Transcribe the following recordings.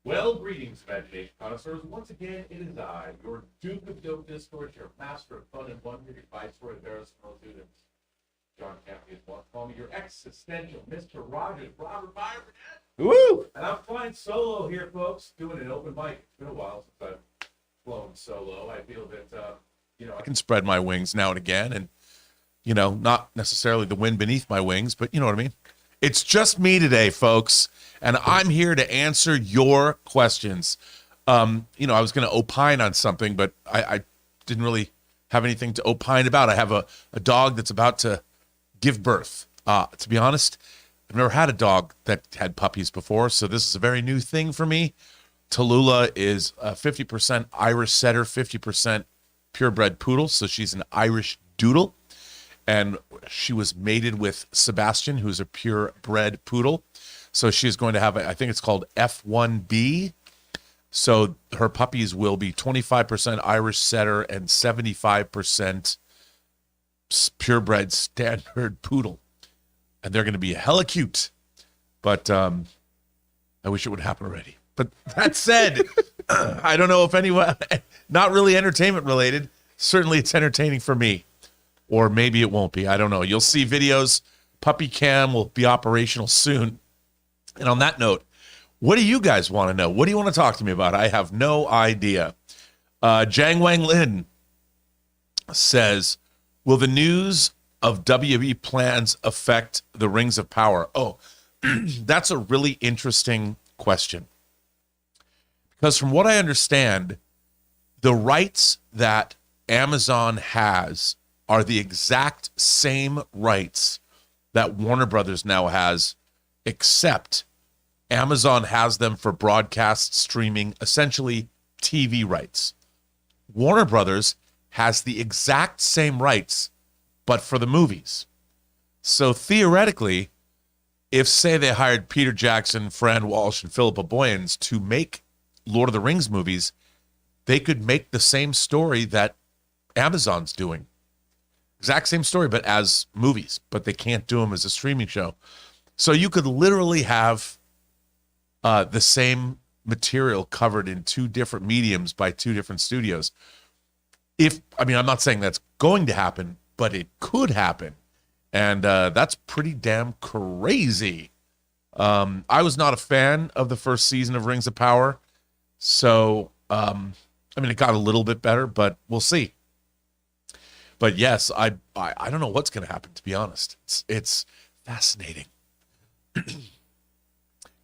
Well, greetings, imagination connoisseurs. Once again, it is I, your Duke of Dope Discourse, your master of fun and wonder, your viceroy of Verisimilar students. John Campea Show. Call me your existential Mr. Rogers, Robert Byron. Woo! And I'm flying solo here, folks, doing an open mic. It's been a while since I've flown solo. I feel that, I can spread my wings now and again, and, not necessarily the wind beneath my wings, but you know what I mean? It's just me today, folks, and I'm here to answer your questions. I was going to opine on something, but I didn't really have anything to opine about. I have a dog that's about to give birth. To be honest, I've never had a dog that had puppies before, so this is a very new thing for me. Tallulah is 50% Irish setter, 50% purebred poodle, so she's an Irish doodle. And she was mated with Sebastian, who's a purebred poodle. So she's going to have, I think it's called F1B. So her puppies will be 25% Irish setter and 75% purebred standard poodle. And they're going to be hella cute. But I wish it would happen already. But that said, I don't know if anyone, not really entertainment related. Certainly it's entertaining for me. Or maybe it won't be. I don't know. You'll see videos. Puppy Cam will be operational soon. And on that note, what do you guys want to know? What do you want to talk to me about? I have no idea. Jang Wang Lin says, will the news of WWE plans affect the Rings of Power? Oh, that's a really interesting question. Because from what I understand, the rights that Amazon has are the exact same rights that Warner Brothers now has, except Amazon has them for broadcast streaming, essentially TV rights. Warner Brothers has the exact same rights, but for the movies. So theoretically, if, say, they hired Peter Jackson, Fran Walsh, and Philippa Boyens to make Lord of the Rings movies, they could make the same story that Amazon's doing. Exact same story, but as movies, but they can't do them as a streaming show. So you could literally have the same material covered in two different mediums by two different studios. I'm not saying that's going to happen, but it could happen. And that's pretty damn crazy. I was not a fan of the first season of Rings of Power. So, it got a little bit better, but we'll see. But yes, I don't know what's going to happen, to be honest. It's fascinating.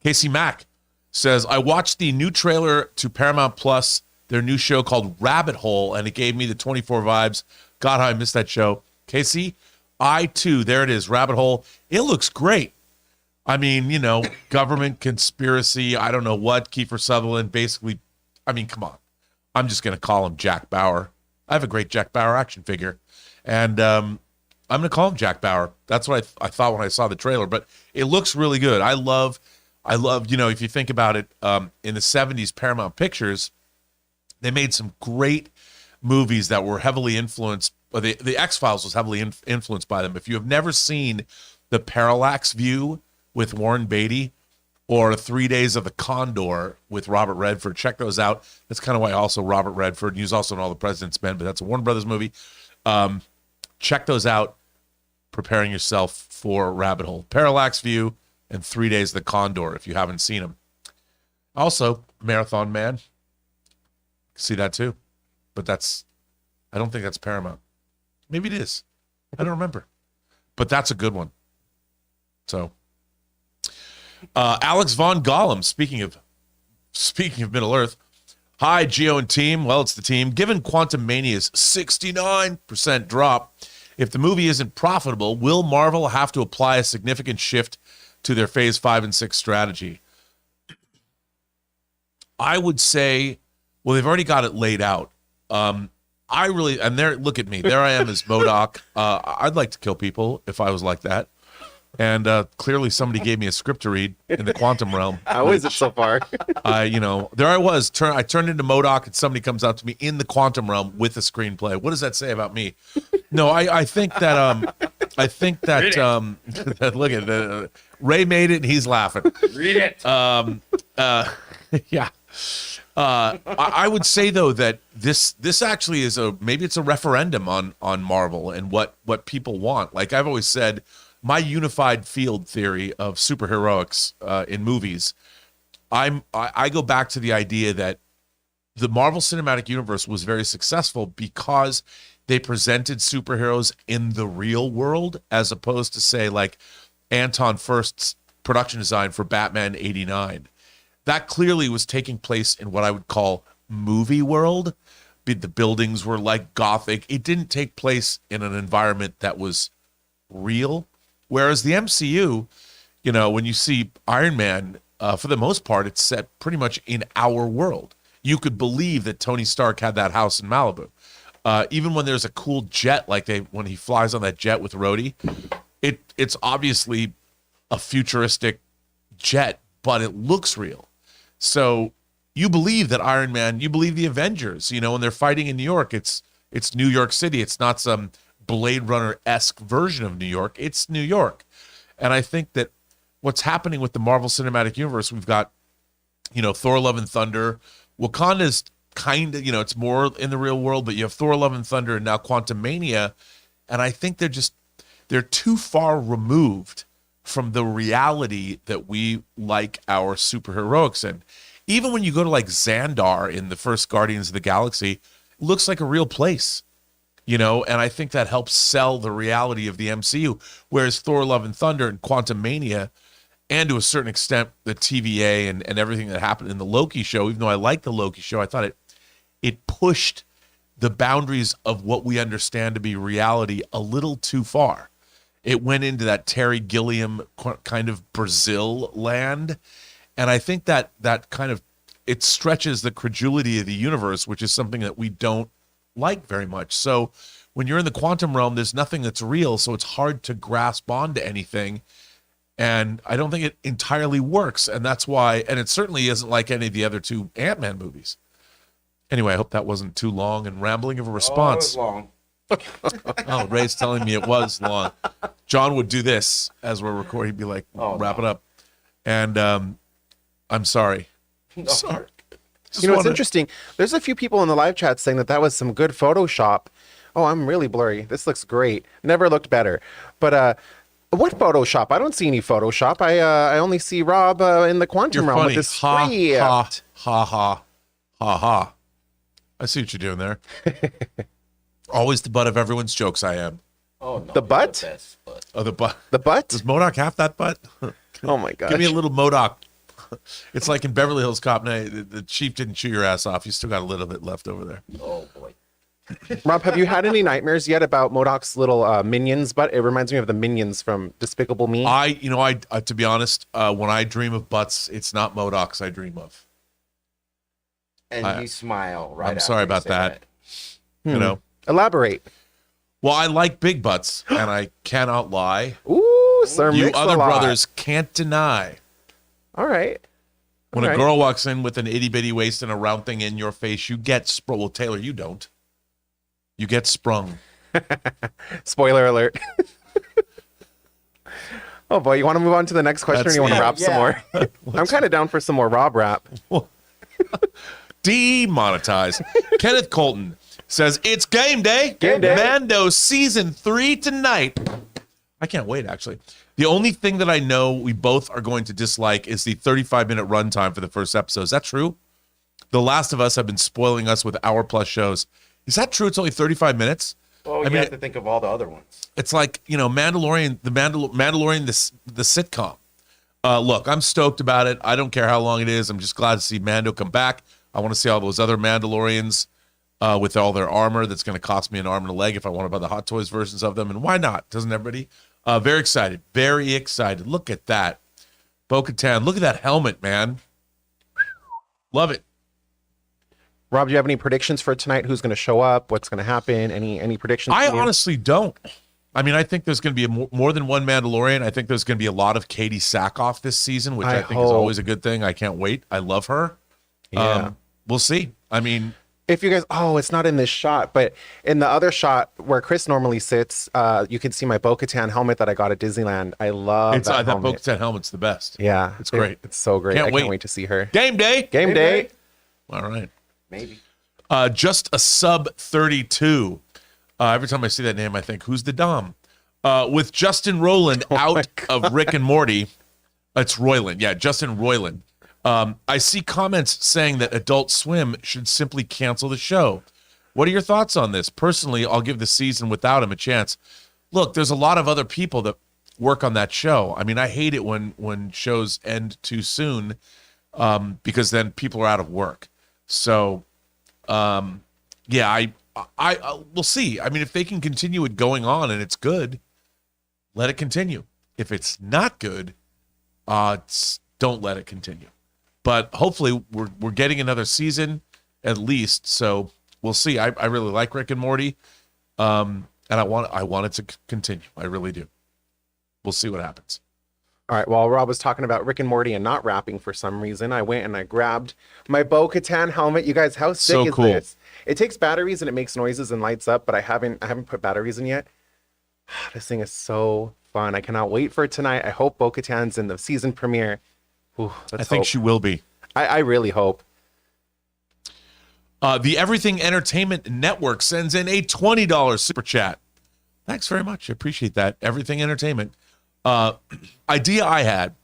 Casey Mack says, I watched the new trailer to Paramount Plus, their new show called Rabbit Hole, and it gave me the 24 vibes. God, how I missed that show. Casey, I too, there it is, Rabbit Hole. It looks great. Government conspiracy, I don't know what, Kiefer Sutherland, basically, come on. I'm just going to call him Jack Bauer. I have a great Jack Bauer action figure, and I'm going to call him Jack Bauer. That's what I thought when I saw the trailer, but it looks really good. I love, if you think about it, in the 70s, Paramount Pictures, they made some great movies that were heavily influenced, the X-Files was heavily influenced by them. If you have never seen The Parallax View with Warren Beatty, or 3 Days of the Condor with Robert Redford, check those out. That's kind of why also Robert Redford, he was also in All the President's Men, but that's a Warner Brothers movie. Check those out, preparing yourself for Rabbit Hole. Parallax View and 3 Days of the Condor, if you haven't seen them. Also, Marathon Man. See that too. But I don't think that's Paramount. Maybe it is. I don't remember. But that's a good one. So, Alex Von Gollum, speaking of Middle Earth, hi, Geo and team. Well, it's the team. Given Quantum Mania's 69% drop, if the movie isn't profitable, will Marvel have to apply a significant shift to their Phase 5 and 6 strategy? I would say, well, they've already got it laid out. Look at me. There I am as MODOK. I'd like to kill people if I was like that. And clearly somebody gave me a script to read in the quantum realm. How is it so far? There I was. I turned into MODOK, and somebody comes out to me in the quantum realm with a screenplay. What does that say about me? No, I think that look at Ray made it, and he's laughing. Read it. Yeah. I would say though that this actually is maybe it's a referendum on Marvel and what people want. Like I've always said, my unified field theory of superheroics in movies, I go back to the idea that the Marvel Cinematic Universe was very successful because they presented superheroes in the real world, as opposed to say like Anton Furst's production design for Batman '89. That clearly was taking place in what I would call movie world. The buildings were like Gothic. It didn't take place in an environment that was real. Whereas the MCU, you know, when you see Iron Man, for the most part, it's set pretty much in our world. You could believe that Tony Stark had that house in Malibu. Even when there's a cool jet, like when he flies on that jet with Rhodey, it's obviously a futuristic jet, but it looks real. So you believe that Iron Man, you believe the Avengers, you know, when they're fighting in New York, it's New York City. It's not some Blade Runner-esque version of New York. It's New York. And I think that what's happening with the Marvel Cinematic Universe, we've got, you know, Thor: Love and Thunder. Wakanda's kind of, you know, it's more in the real world, but you have Thor: Love and Thunder and now Quantumania. And I think they're too far removed from the reality that we like our superheroics in. Even when you go to like Xandar in the first Guardians of the Galaxy, it looks like a real place, you know, and I think that helps sell the reality of the MCU. Whereas Thor: Love and Thunder and Quantumania, and to a certain extent, the TVA and everything that happened in the Loki show, even though I like the Loki show, I thought it pushed the boundaries of what we understand to be reality a little too far. It went into that Terry Gilliam kind of Brazil land. And I think that kind of, it stretches the credulity of the universe, which is something that we don't like very much. So when you're in the quantum realm, there's nothing that's real. So it's hard to grasp onto anything. And I don't think it entirely works. And that's why, and it certainly isn't like any of the other two Ant-Man movies. Anyway, I hope that wasn't too long and rambling of a response. Oh, it was long. Oh, Ray's telling me it was long. John would do this as we're recording. He'd be like, wrap it up. And I'm sorry. Sorry. You know, it's interesting. There's a few people in the live chat saying that was some good Photoshop. Oh, I'm really blurry. This looks great. Never looked better. But what Photoshop? I don't see any Photoshop. I only see Rob in the quantum realm with this free. Ha, ha, ha, ha, ha. I see what you're doing there. Always the butt of everyone's jokes, I am. Oh, no, the butt? The best butt. Oh, the butt. The butt? Does MODOK have that butt? Oh, my God. Give me a little MODOK. It's like in Beverly Hills Cop Night, the chief didn't chew your ass off. You still got a little bit left over there. Oh, boy. Rob, have you had any nightmares yet about MODOK's little minions butt? It reminds me of the minions from Despicable Me. I to be honest, when I dream of butts, it's not MODOKs I dream of. And you smile right. I'm sorry about that. You know. Elaborate. Well, I like big butts, and I cannot lie. Ooh, Sir You other Mix-a-Lot. brothers can't deny. All right. When All a right. girl walks in with an itty-bitty waist and a round thing in your face, you get sprung. Well, Taylor, you don't. You get sprung. Spoiler alert. Oh, boy. You want to move on to the next question or you want to rap some more? I'm kind of down for some more Rob rap. Demonetized. Kenneth Colton says, it's game day. Game day. Mando season 3 tonight. I can't wait, actually. The only thing that I know we both are going to dislike is the 35-minute runtime for the first episode. Is that true? The Last of Us have been spoiling us with hour-plus shows. Is that true? It's only 35 minutes? Oh, you have to think of all the other ones. It's like, you know, Mandalorian, the sitcom. Look, I'm stoked about it. I don't care how long it is. I'm just glad to see Mando come back. I want to see all those other Mandalorians with all their armor. That's going to cost me an arm and a leg if I want to buy the Hot Toys versions of them. And why not? Doesn't everybody? Very excited. Very excited. Look at that. Bo-Katan. Look at that helmet, man. Love it. Rob, do you have any predictions for tonight? Who's going to show up? What's going to happen? Any predictions? I from you? honestly don't. I mean, I think there's going to be more than one Mandalorian. I think there's going to be a lot of Katie Sackhoff this season, which I think is always a good thing. I can't wait. I love her. Yeah. We'll see. I mean, if you guys, it's not in this shot, but in the other shot where Chris normally sits, you can see my Bo-Katan helmet that I got at Disneyland. I love that that helmet. Bo-Katan helmet's the best. Yeah, It's great. It's so great. Can't I wait. can't wait to see her. Game day. Game day. All right. Maybe. Just a sub 32. Every time I see that name, I think, who's the Dom? With Justin Roiland out of Rick and Morty. It's Roiland. Yeah, Justin Roiland. I see comments saying that Adult Swim should simply cancel the show. What are your thoughts on this? Personally, I'll give the season without him a chance. Look, there's a lot of other people that work on that show. I mean, I hate it when shows end too soon because then people are out of work. So, yeah, we'll see. I mean, if they can continue it going on and it's good, let it continue. If it's not good, don't let it continue. But hopefully we're getting another season at least. So we'll see. I really like Rick and Morty, and I want it to continue. I really do. We'll see what happens. All right. While Rob was talking about Rick and Morty and not rapping for some reason, I went and I grabbed my Bo-Katan helmet. You guys, how sick is cool. this? It takes batteries and it makes noises and lights up, but I haven't put batteries in yet. This thing is so fun. I cannot wait for it tonight. I hope Bo-Katan's in the season premiere. Ooh, I think she will be. I really hope. The Everything Entertainment Network sends in a $20 super chat. Thanks very much. I appreciate that. Everything Entertainment. Idea I had.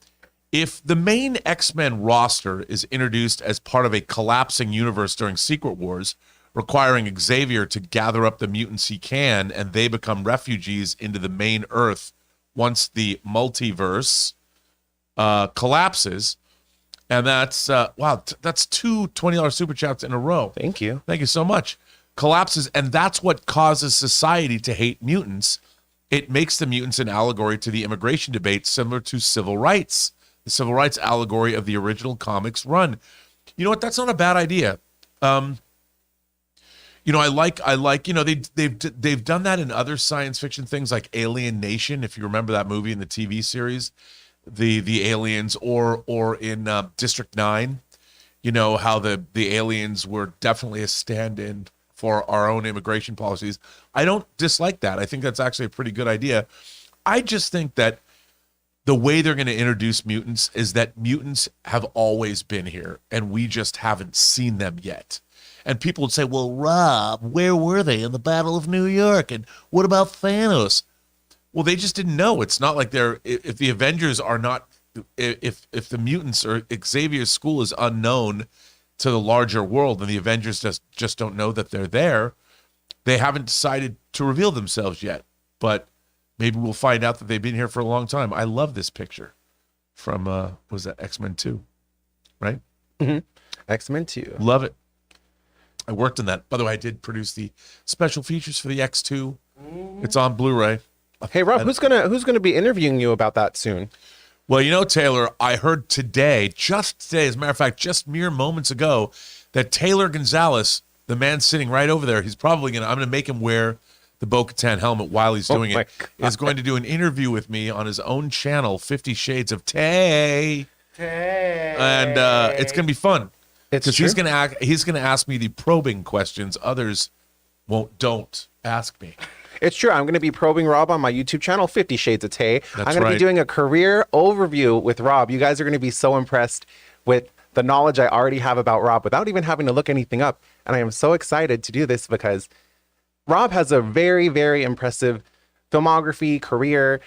If the main X-Men roster is introduced as part of a collapsing universe during Secret Wars, requiring Xavier to gather up the mutants he can, and they become refugees into the main Earth once the multiverse collapses. And that's that's two $20 super chats in a row. Thank you. Thank you so much. Collapses, and that's what causes society to hate mutants. It makes the mutants an allegory to the immigration debate, similar to civil rights, the civil rights allegory of the original comics run. You know what? That's not a bad idea. I like. They've done that in other science fiction things like Alien Nation. If you remember that movie in the TV series, the aliens, or in District 9, how the aliens were definitely a stand-in for our own immigration policies. I don't dislike that. I think that's actually a pretty good idea. I just think that the way they're going to introduce mutants is that mutants have always been here, and we just haven't seen them yet. And people would say, well, Rob, where were they in the Battle of New York? And what about Thanos? Well, they just didn't know. It's not like if the Avengers are not, if the mutants or Xavier's school is unknown to the larger world and the Avengers just don't know that they're there, they haven't decided to reveal themselves yet. But maybe we'll find out that they've been here for a long time. I love this picture from, was that X-Men 2, right? Mm-hmm. X-Men 2. Love it. I worked on that. By the way, I did produce the special features for the X2. It's on Blu-ray. Hey Rob, who's gonna be interviewing you about that soon? Well, Taylor, I heard just today, as a matter of fact, just mere moments ago, that Taylor Gonzalez, the man sitting right over there, I'm gonna make him wear the Bo-Katan helmet while he's doing it, is going to do an interview with me on his own channel, 50 Shades of Tay. And it's gonna be fun. Because he's gonna ask me the probing questions others don't ask me. It's true. I'm going to be probing Rob on my YouTube channel, 50 Shades of Tay. I'm going to be doing a career overview with Rob. You guys are going to be so impressed with the knowledge I already have about Rob without even having to look anything up. And I am so excited to do this because Rob has a very, very impressive filmography, career.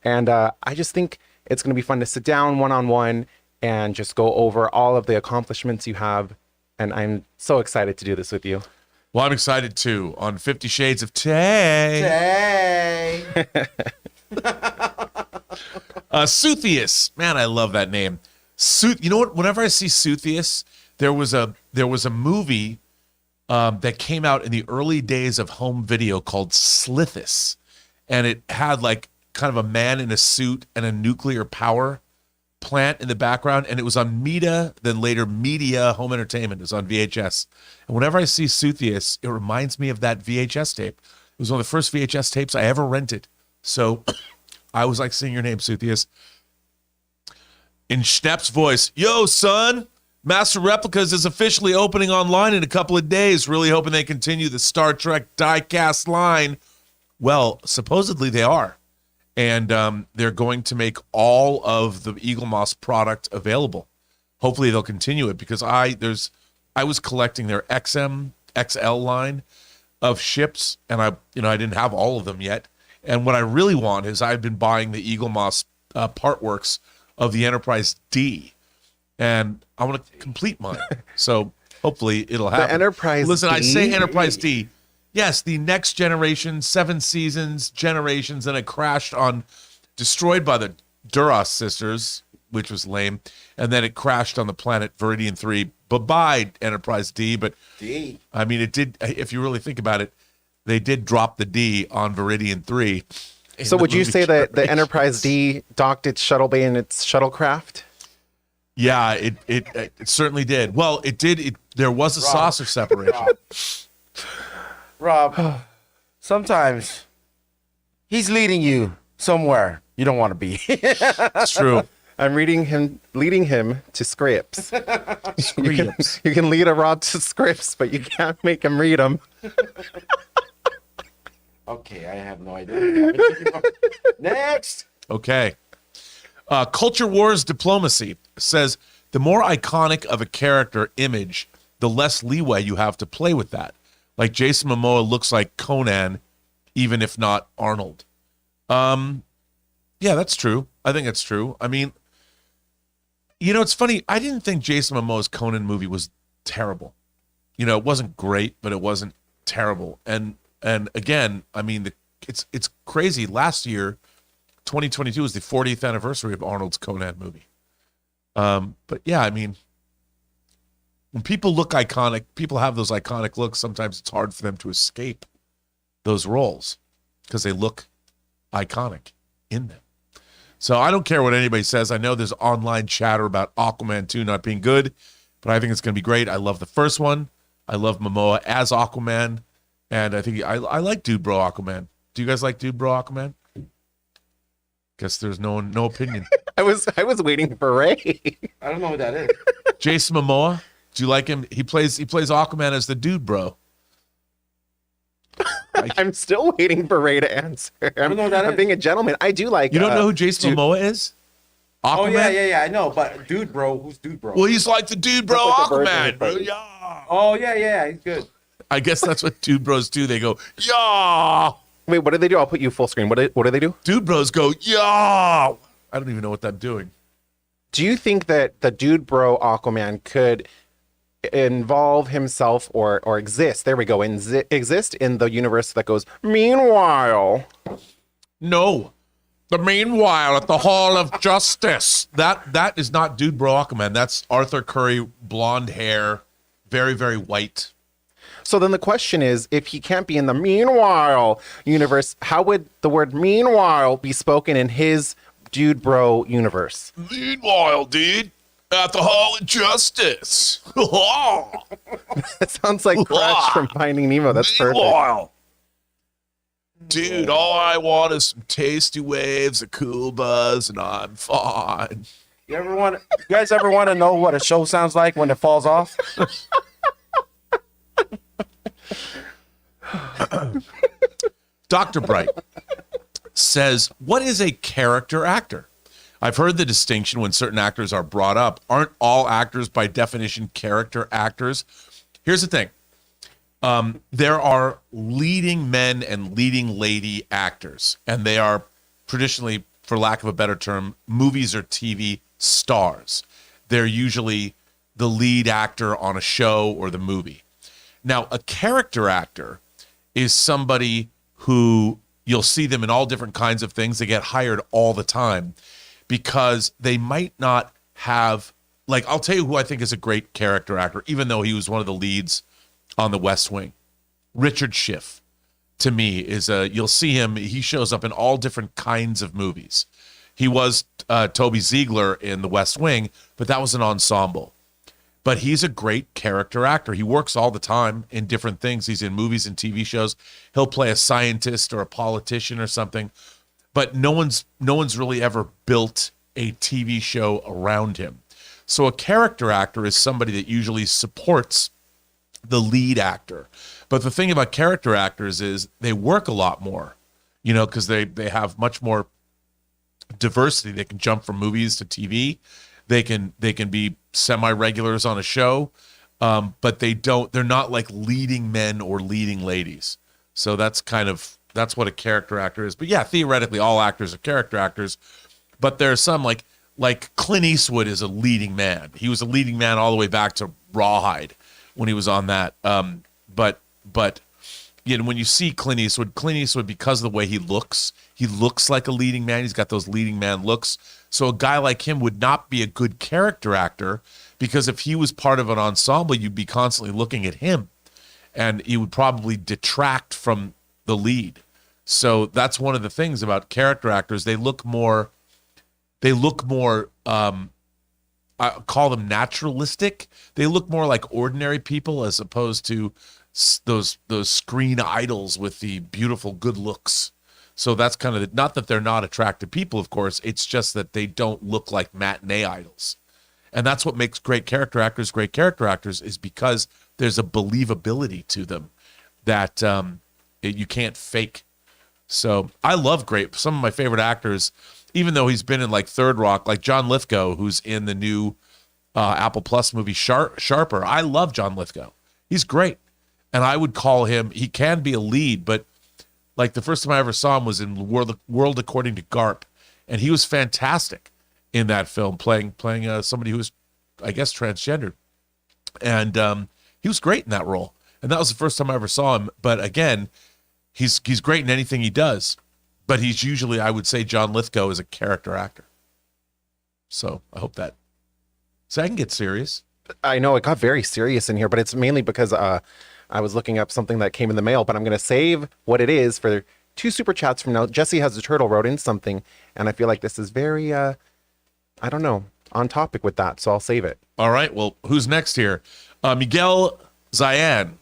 And I just think it's going to be fun to sit down one-on-one and just go over all of the accomplishments you have. And I'm so excited to do this with you. Well, I'm excited too on 50 Shades of Tay. Suthius. Man, I love that name. You know what? Whenever I see Suthius, there was a movie that came out in the early days of home video called Slithis. And it had like kind of a man in a suit and a nuclear power plant in the background, and it was on Meta, then later Media Home Entertainment. It was on VHS. And whenever I see Suthius, it reminds me of that VHS tape. It was one of the first VHS tapes I ever rented. So I was like, sing your name, Suthius. In Schnapp's voice, yo, son, Master Replicas is officially opening online in a couple of days. Really hoping they continue the Star Trek diecast line. Well, supposedly they are. And they're going to make all of the Eagle Moss product available. Hopefully they'll continue it because I was collecting their XL line of ships, and I didn't have all of them yet. And what I really want is I've been buying the Eagle Moss part works of the Enterprise D, and I want to complete mine. So hopefully it'll happen. The Enterprise Listen, D? I say Enterprise D. Yes, the next generation, 7 seasons, generations, and it crashed destroyed by the Duras sisters, which was lame, and then it crashed on the planet Viridian 3. Bye-bye, Enterprise D. But, D. I mean, it did, if you really think about it, they did drop the D on Viridian 3. So would you say that the Enterprise D docked its shuttle bay and its shuttlecraft? Yeah, it certainly did. Well, it did. There was a saucer separation. Rob, sometimes he's leading you somewhere you don't want to be. It's true. I'm leading him to scripts. Scripts. You can lead a Rob to scripts, but you can't make him read them. Okay, I have no idea. Next. Okay. Culture Wars Diplomacy says the more iconic of a character image, the less leeway you have to play with that. Like Jason Momoa looks like Conan, even if not Arnold. Yeah, that's true. I think that's true. I mean, it's funny. I didn't think Jason Momoa's Conan movie was terrible. It wasn't great, but it wasn't terrible. And again, I mean, it's crazy. Last year, 2022 was the 40th anniversary of Arnold's Conan movie. But yeah, I mean, when people look iconic, people have those iconic looks. Sometimes it's hard for them to escape those roles because they look iconic in them. So I don't care what anybody says. I know there's online chatter about Aquaman 2 not being good, but I think it's going to be great. I love the first one. I love Momoa as Aquaman, and I think I like Dude Bro Aquaman. Do you guys like Dude Bro Aquaman? Guess there's no opinion. I was waiting for Ray. I don't know who that is. Jason Momoa, do you like him? He plays Aquaman as the Dude Bro. I'm still waiting for Ray to answer. I don't know what that I'm is. being a gentleman. I do like. You don't know who Jason Momoa is? Aquaman? Oh yeah, I know. But Dude Bro, who's Dude Bro? Well, he's like the Dude Bro That's like the version Aquaman. of Freddy. Yeah. Oh yeah, he's good. I guess that's what Dude Bros do. They go, yeah. Wait, what do they do? I'll put you full screen. What do they do? Dude Bros go, yeah. I don't even know what I'm doing. Do you think that the Dude Bro Aquaman could involve himself or exist? There we go. Exist in the universe that goes, meanwhile. No. The meanwhile at the Hall of Justice. That is not Dude Bro Aquaman. That's Arthur Curry, blonde hair, very, very white. So then the question is, if he can't be in the meanwhile universe, how would the word meanwhile be spoken in his Dude Bro universe? Meanwhile, dude, at the Hall of Justice. It sounds like Crash from Finding Nemo. That's perfect. Meanwhile. Dude, all I want is some tasty waves, a cool buzz, and I'm fine. You guys ever want to know what a show sounds like when it falls off? Dr. Bright says, what is a character actor? I've heard the distinction when certain actors are brought up. Aren't all actors by definition character actors? Here's the thing. There are leading men and leading lady actors, and they are traditionally, for lack of a better term, movies or TV stars. They're usually the lead actor on a show or the movie. Now, a character actor is somebody who you'll see them in all different kinds of things. They get hired all the time because they might not have, like, I'll tell you who I think is a great character actor, even though he was one of the leads on The West Wing. Richard Schiff, to me, you'll see him, he shows up in all different kinds of movies. He was Toby Ziegler in The West Wing, but that was an ensemble. But he's a great character actor. He works all the time in different things. He's in movies and TV shows. He'll play a scientist or a politician or something. But no one's really ever built a TV show around him. So a character actor is somebody that usually supports the lead actor. But the thing about character actors is they work a lot more, you know, because they have much more diversity. They can jump from movies to TV. They can be semi-regulars on a show, but they're not like leading men or leading ladies. So that's what a character actor is. But yeah, theoretically, all actors are character actors. But there are some like Clint Eastwood is a leading man. He was a leading man all the way back to Rawhide when he was on that. But you know, when you see Clint Eastwood, because of the way he looks like a leading man. He's got those leading man looks. So a guy like him would not be a good character actor, because if he was part of an ensemble, you'd be constantly looking at him, and he would probably detract from the lead. So that's one of the things about character actors. They look more I call them naturalistic. They look more like ordinary people as opposed to those screen idols with the beautiful good looks. So that's kind of not that they're not attractive people, of course. It's just that they don't look like matinee idols. And that's what makes great character actors is because there's a believability to them that you can't fake. So I love some of my favorite actors, even though he's been in like Third Rock, like John Lithgow, who's in the new Apple Plus movie Sharper. I love John Lithgow. He's great. And I would call him, he can be a lead, but like the first time I ever saw him was in World According to Garp. And he was fantastic in that film, playing somebody who was, I guess, transgender. And he was great in that role. And that was the first time I ever saw him. But again, he's great in anything he does. But he's usually, I would say, John Lithgow is a character actor. So I hope that. So I can get serious. I know it got very serious in here, but it's mainly because I was looking up something that came in the mail, but I'm going to save what it is for 2 super chats from now. Jesse Has a Turtle wrote in something, and I feel like this is very, I don't know, on topic with that, so I'll save it. All right, well, who's next here? Miguel Zayan.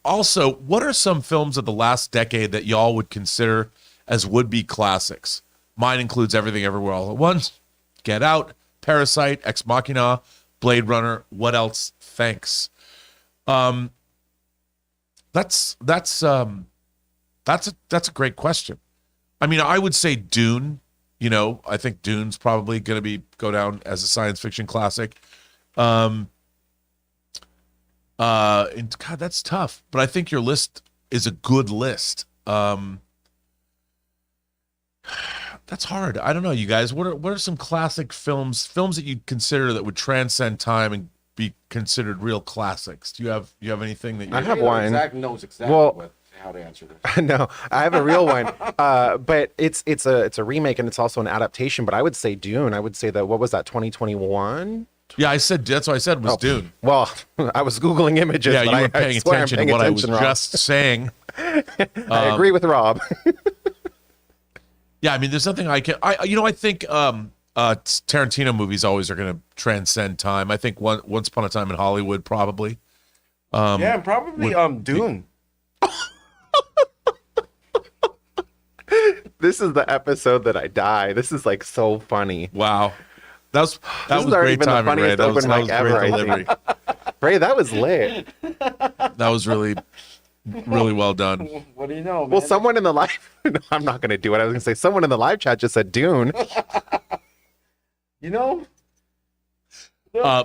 Also, what are some films of the last decade that y'all would consider as would-be classics? Mine includes Everything Everywhere All at Once, Get Out, Parasite, Ex Machina, Blade Runner. What else? Thanks. That's a great question. I mean, I would say Dune. You know, I think Dune's probably going to go down as a science fiction classic. And God, that's tough. But I think your list is a good list. That's hard. I don't know, you guys. What are some classic films that you'd consider that would transcend time and be considered real classics? Do you have anything that you I have one. Knows exactly how to answer this. No, I have a real one. But it's a remake and it's also an adaptation. But I would say Dune. I would say that, what was that, 2021? Yeah, that's what I said was Dune. Well, I was Googling images. Yeah, but you were paying attention to what I was Rob. just saying. I agree with Rob. Yeah, I mean, there's nothing I think Tarantino movies always are going to transcend time. I think Once Upon a Time in Hollywood probably. And probably Dune. This is the episode that I die. This is like so funny. Wow. That was great timing, Ray. That was great delivery. Ray, that was lit. That was really, really well done. What do you know, man? Well, someone in the live... No, I'm not going to do it. I was going to say someone in the live chat just said Dune. You know? Uh,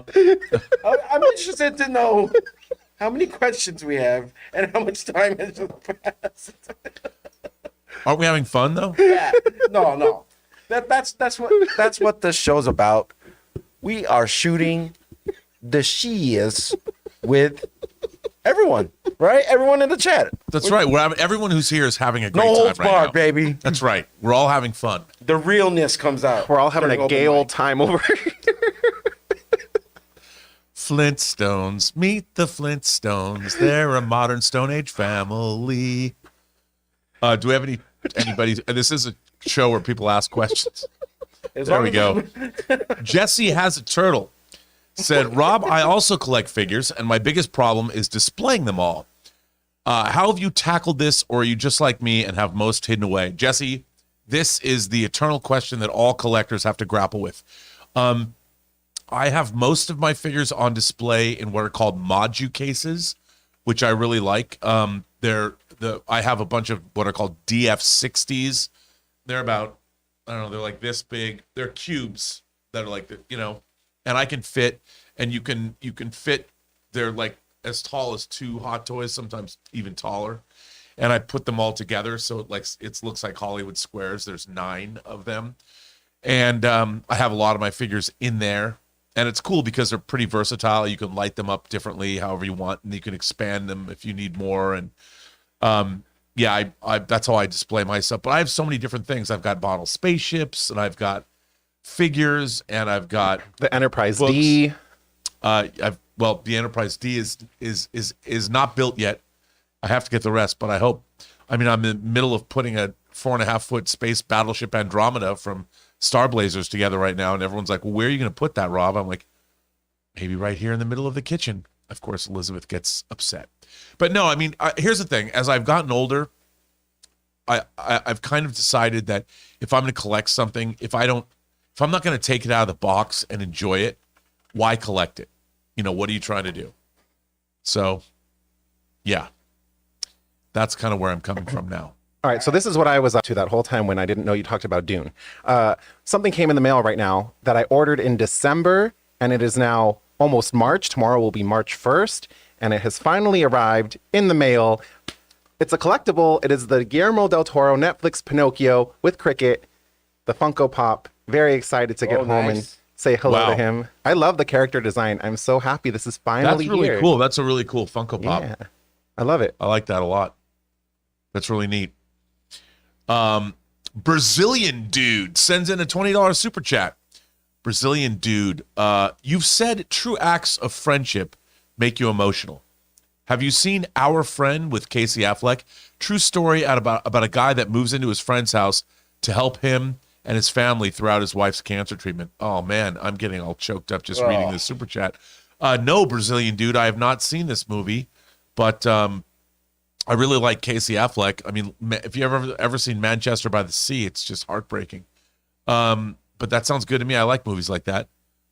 I'm interested to know how many questions we have and how much time has just passed. Aren't we having fun though? Yeah. No. That's what this show's about. We are shooting the shears with everyone, right? Everyone in the chat. That's right. Everyone who's here is having a great No time holds right barred, now. baby. That's right. We're all having fun. The realness comes out. We're all having during a open gay old mic. time over here. Flintstones. Meet the Flintstones. They're a modern Stone Age family. Do we have anybody? This is a show where people ask questions. There we go. Jesse Has a Turtle said, Rob, I also collect figures, and my biggest problem is displaying them all. How have you tackled this, or are you just like me and have most hidden away? Jesse, this is the eternal question that all collectors have to grapple with. I have most of my figures on display in what are called modu cases, which I really like. I have a bunch of what are called DF60s. They're about, I don't know, they're like this big. They're cubes that are like, and I can fit, and you can fit, they're like as tall as 2 Hot Toys, sometimes even taller. And I put them all together so it looks like Hollywood squares. There's 9 of them. And I have a lot of my figures in there. And it's cool because they're pretty versatile. You can light them up differently, however you want, and you can expand them if you need more. And that's how I display myself. But I have so many different things. I've got model spaceships, and I've got figures, and I've got The Enterprise books. D. The Enterprise D is not built yet. I have to get the rest, but I hope. I mean, I'm in the middle of putting a 4.5-foot space battleship Andromeda from Star Blazers together right now, and everyone's like, well, where are you going to put that, Rob? I'm like, maybe right here in the middle of the kitchen. Of course, Elizabeth gets upset. But no, I mean, here's the thing. As I've gotten older, I've kind of decided that if I'm going to collect something, if I'm not going to take it out of the box and enjoy it, why collect it? What are you trying to do? So, yeah, that's kind of where I'm coming from now. All right, so this is what I was up to that whole time when I didn't know you talked about Dune. Something came in the mail right now that I ordered in December, and it is now almost March. Tomorrow will be March 1st, and it has finally arrived in the mail. It's a collectible. It is the Guillermo del Toro Netflix Pinocchio with Cricket, the Funko Pop. Very excited to get home and say hello to him. I love the character design. I'm so happy this is finally That's really here. cool. That's a really cool Funko Pop. Yeah, I love it. I like that a lot. That's really neat. Brazilian dude sends in a $20 super chat. Brazilian dude, you've said true acts of friendship make you emotional. Have you seen Our Friend with Casey Affleck? True story about a guy that moves into his friend's house to help him and his family throughout his wife's cancer treatment. Oh man, I'm getting all choked up just reading this super chat. No, Brazilian dude, I have not seen this movie, but I really like Casey Affleck. I mean, if you ever seen Manchester by the Sea, it's just heartbreaking. But that sounds good to me. I like movies like that.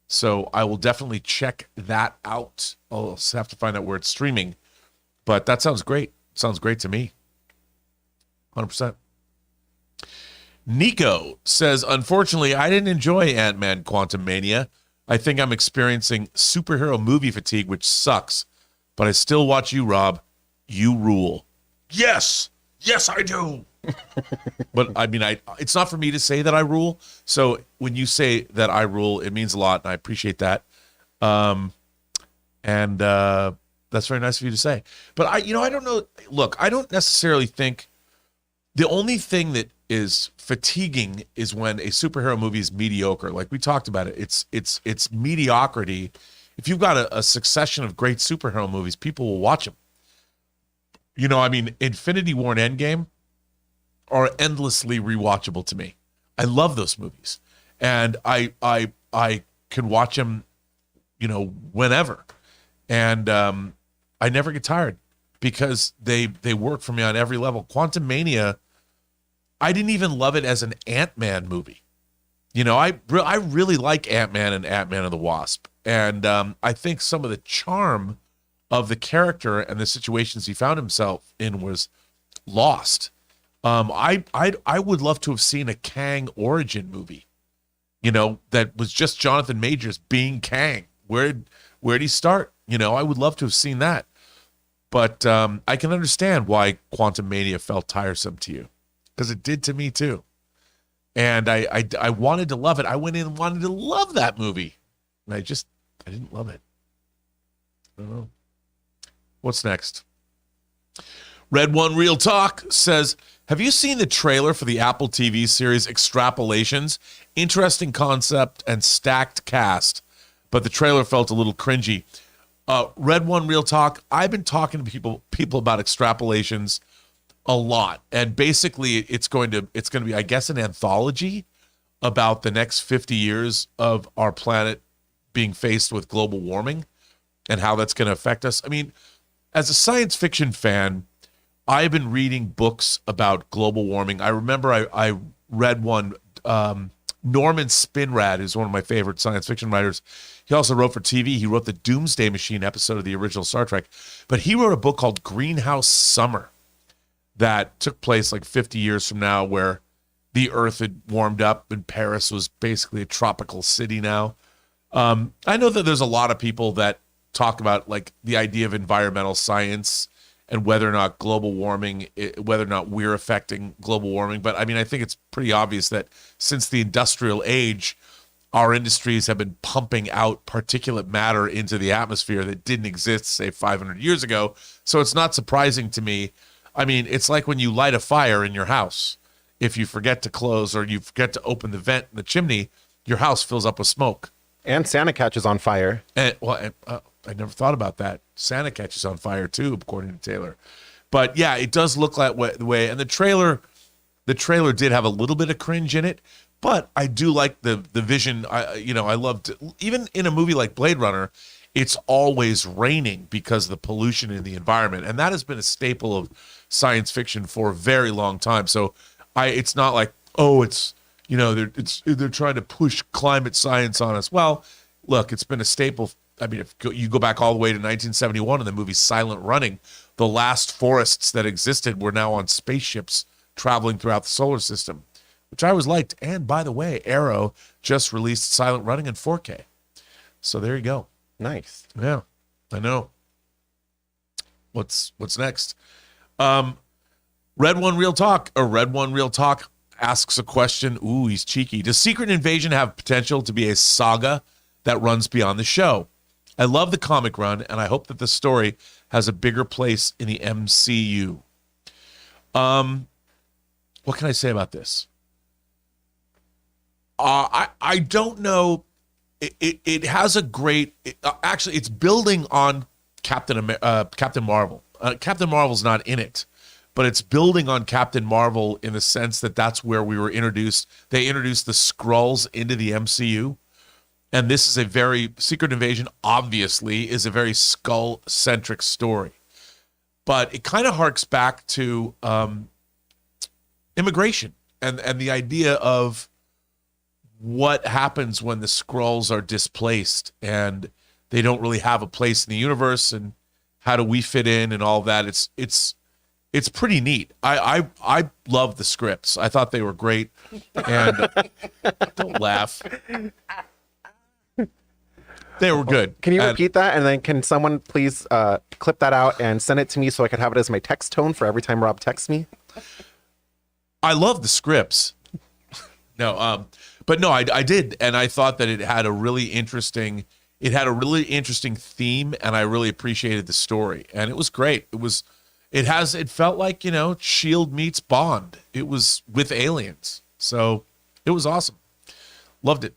So I will definitely check that out. I'll have to find out where it's streaming. But that sounds great. Sounds great to me. 100%. Nico says, unfortunately, I didn't enjoy Ant-Man Quantumania. I think I'm experiencing superhero movie fatigue, which sucks. But I still watch you, Rob. You rule. Yes, I do. But I mean, it's not for me to say that I rule. So when you say that I rule, it means a lot, and I appreciate that. And that's very nice of you to say. But I don't know. Look, I don't necessarily think the only thing that is fatiguing is when a superhero movie is mediocre. Like we talked about it. It's mediocrity. If you've got a succession of great superhero movies, people will watch them. I mean, Infinity War and Endgame are endlessly rewatchable to me. I love those movies, and I can watch them, whenever, and I never get tired because they work for me on every level. Quantumania, I didn't even love it as an Ant-Man movie. I really like Ant-Man and Ant-Man and the Wasp, and I think some of the charm of the character and the situations he found himself in was lost. I would love to have seen a Kang origin movie, that was just Jonathan Majors being Kang. Where'd he start? I would love to have seen that. But I can understand why Quantumania felt tiresome to you, because it did to me too. And I wanted to love it. I went in and wanted to love that movie, and I didn't love it. I don't know. What's next? Red One Real Talk says, have you seen the trailer for the Apple TV series Extrapolations? Interesting concept and stacked cast, but the trailer felt a little cringy. Red One Real Talk, I've been talking to people about Extrapolations a lot, and basically it's going to be, I guess, an anthology about the next 50 years of our planet being faced with global warming and how that's going to affect us. I mean, as a science fiction fan, I've been reading books about global warming. I remember I read one. Norman Spinrad is one of my favorite science fiction writers. He also wrote for TV. He wrote the Doomsday Machine episode of the original Star Trek. But he wrote a book called Greenhouse Summer that took place like 50 years from now, where the Earth had warmed up and Paris was basically a tropical city now. I know that there's a lot of people that talk about like the idea of environmental science and whether or not global warming, whether or not we're affecting global warming. But I mean, I think it's pretty obvious that since the industrial age, our industries have been pumping out particulate matter into the atmosphere that didn't exist, say, 500 years ago. So it's not surprising to me. I mean, it's like when you light a fire in your house. If you forget to close or you forget to open the vent in the chimney, your house fills up with smoke. And Santa catches on fire. And, I never thought about that. Santa catches on fire too, according to Taylor. But yeah, it does look like the way. And the trailer did have a little bit of cringe in it, but I do like the vision. I loved, even in a movie like Blade Runner, it's always raining because of the pollution in the environment, and that has been a staple of science fiction for a very long time. So it's not like, they're trying to push climate science on us. Well, look, it's been a staple. I mean, if you go back all the way to 1971 in the movie Silent Running, the last forests that existed were now on spaceships traveling throughout the solar system, which I always liked. And by the way, Arrow just released Silent Running in 4K. So there you go. Nice. Yeah, I know. What's next? Red One Real Talk asks a question. Ooh, he's cheeky. Does Secret Invasion have potential to be a saga that runs beyond the show? I love the comic run, and I hope that the story has a bigger place in the MCU. What can I say about this? I don't know. It has a great. Actually, it's building on Captain Marvel. Captain Marvel's not in it, but it's building on Captain Marvel in the sense that that's where we were introduced. They introduced the Skrulls into the MCU. And this is a very, Secret Invasion, obviously, is a very Skull-centric story. But it kind of harks back to immigration and the idea of what happens when the Skrulls are displaced and they don't really have a place in the universe, and how do we fit in and all of that. It's pretty neat. I love the scripts. I thought they were great. And don't laugh. They were good. Can you repeat that? And then can someone please clip that out and send it to me so I can have it as my text tone for every time Rob texts me? I love the scripts. But no, I did. And I thought that it had a really interesting theme, and I really appreciated the story. And it was great. It felt like, SHIELD meets Bond. It was with aliens. So it was awesome. Loved it.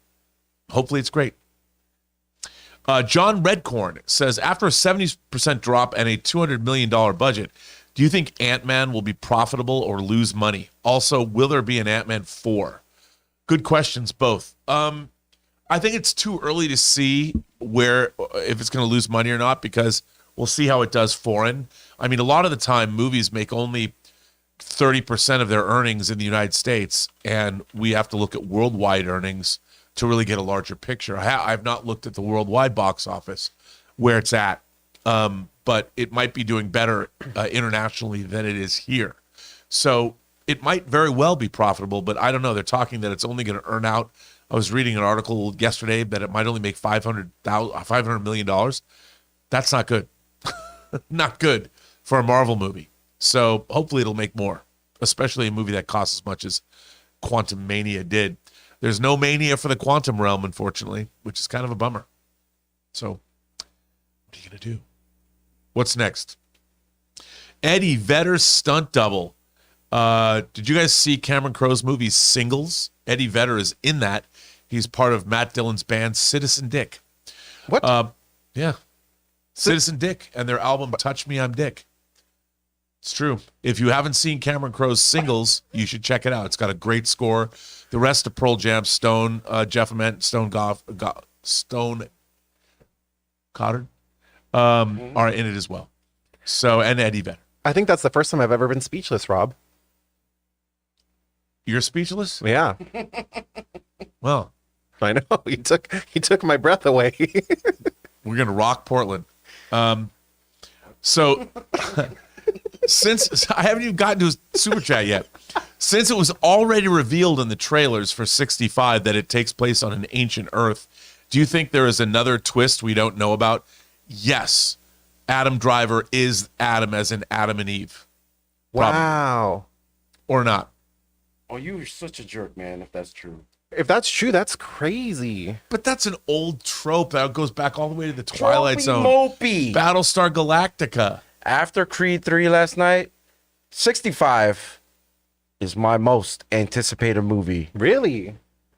Hopefully it's great. John Redcorn says, after a 70% drop and a $200 million budget, do you think Ant-Man will be profitable or lose money? Also, will there be an Ant-Man 4? Good questions, both. I think it's too early to see if it's going to lose money or not, because we'll see how it does foreign. I mean, a lot of the time, movies make only 30% of their earnings in the United States, and we have to look at worldwide earnings to really get a larger picture. I've not looked at the worldwide box office where it's at, but it might be doing better internationally than it is here. So it might very well be profitable, but I don't know. They're talking that it's only going to earn out. I was reading an article yesterday that it might only make $500 million. That's not good. Not good for a Marvel movie. So hopefully it'll make more, especially a movie that costs as much as Quantum Mania did. There's no Mania for the Quantum Realm, unfortunately, which is kind of a bummer. So what are you going to do? What's next? Eddie Vedder's stunt double. Did you guys see Cameron Crowe's movie Singles? Eddie Vedder is in that. He's part of Matt Dillon's band Citizen Dick. What? Yeah. Citizen Dick and their album Touch Me, I'm Dick. It's true. If you haven't seen Cameron Crowe's Singles, you should check it out. It's got a great score. The rest of Pearl Jam, Stone, Jeff Ament, Stone Goddard are in it as well. So, and Eddie Vedder. I think that's the first time I've ever been speechless, Rob. You're speechless? Yeah, Well, I know. He took my breath away. we're going to rock Portland. So since I haven't even gotten to his super chat yet, since it was already revealed in the trailers for 65 that it takes place on an ancient Earth, do you think there is another twist we don't know about? Yes. Adam Driver is Adam as in Adam and Eve. Probably. Wow. Or not. Oh, you're such a jerk, man, if that's true. If that's true, that's crazy. But that's an old trope that goes back all the way to the Twilight Zone. Mopey. Battlestar Galactica. After Creed 3 last night, 65 is my most anticipated movie. Really?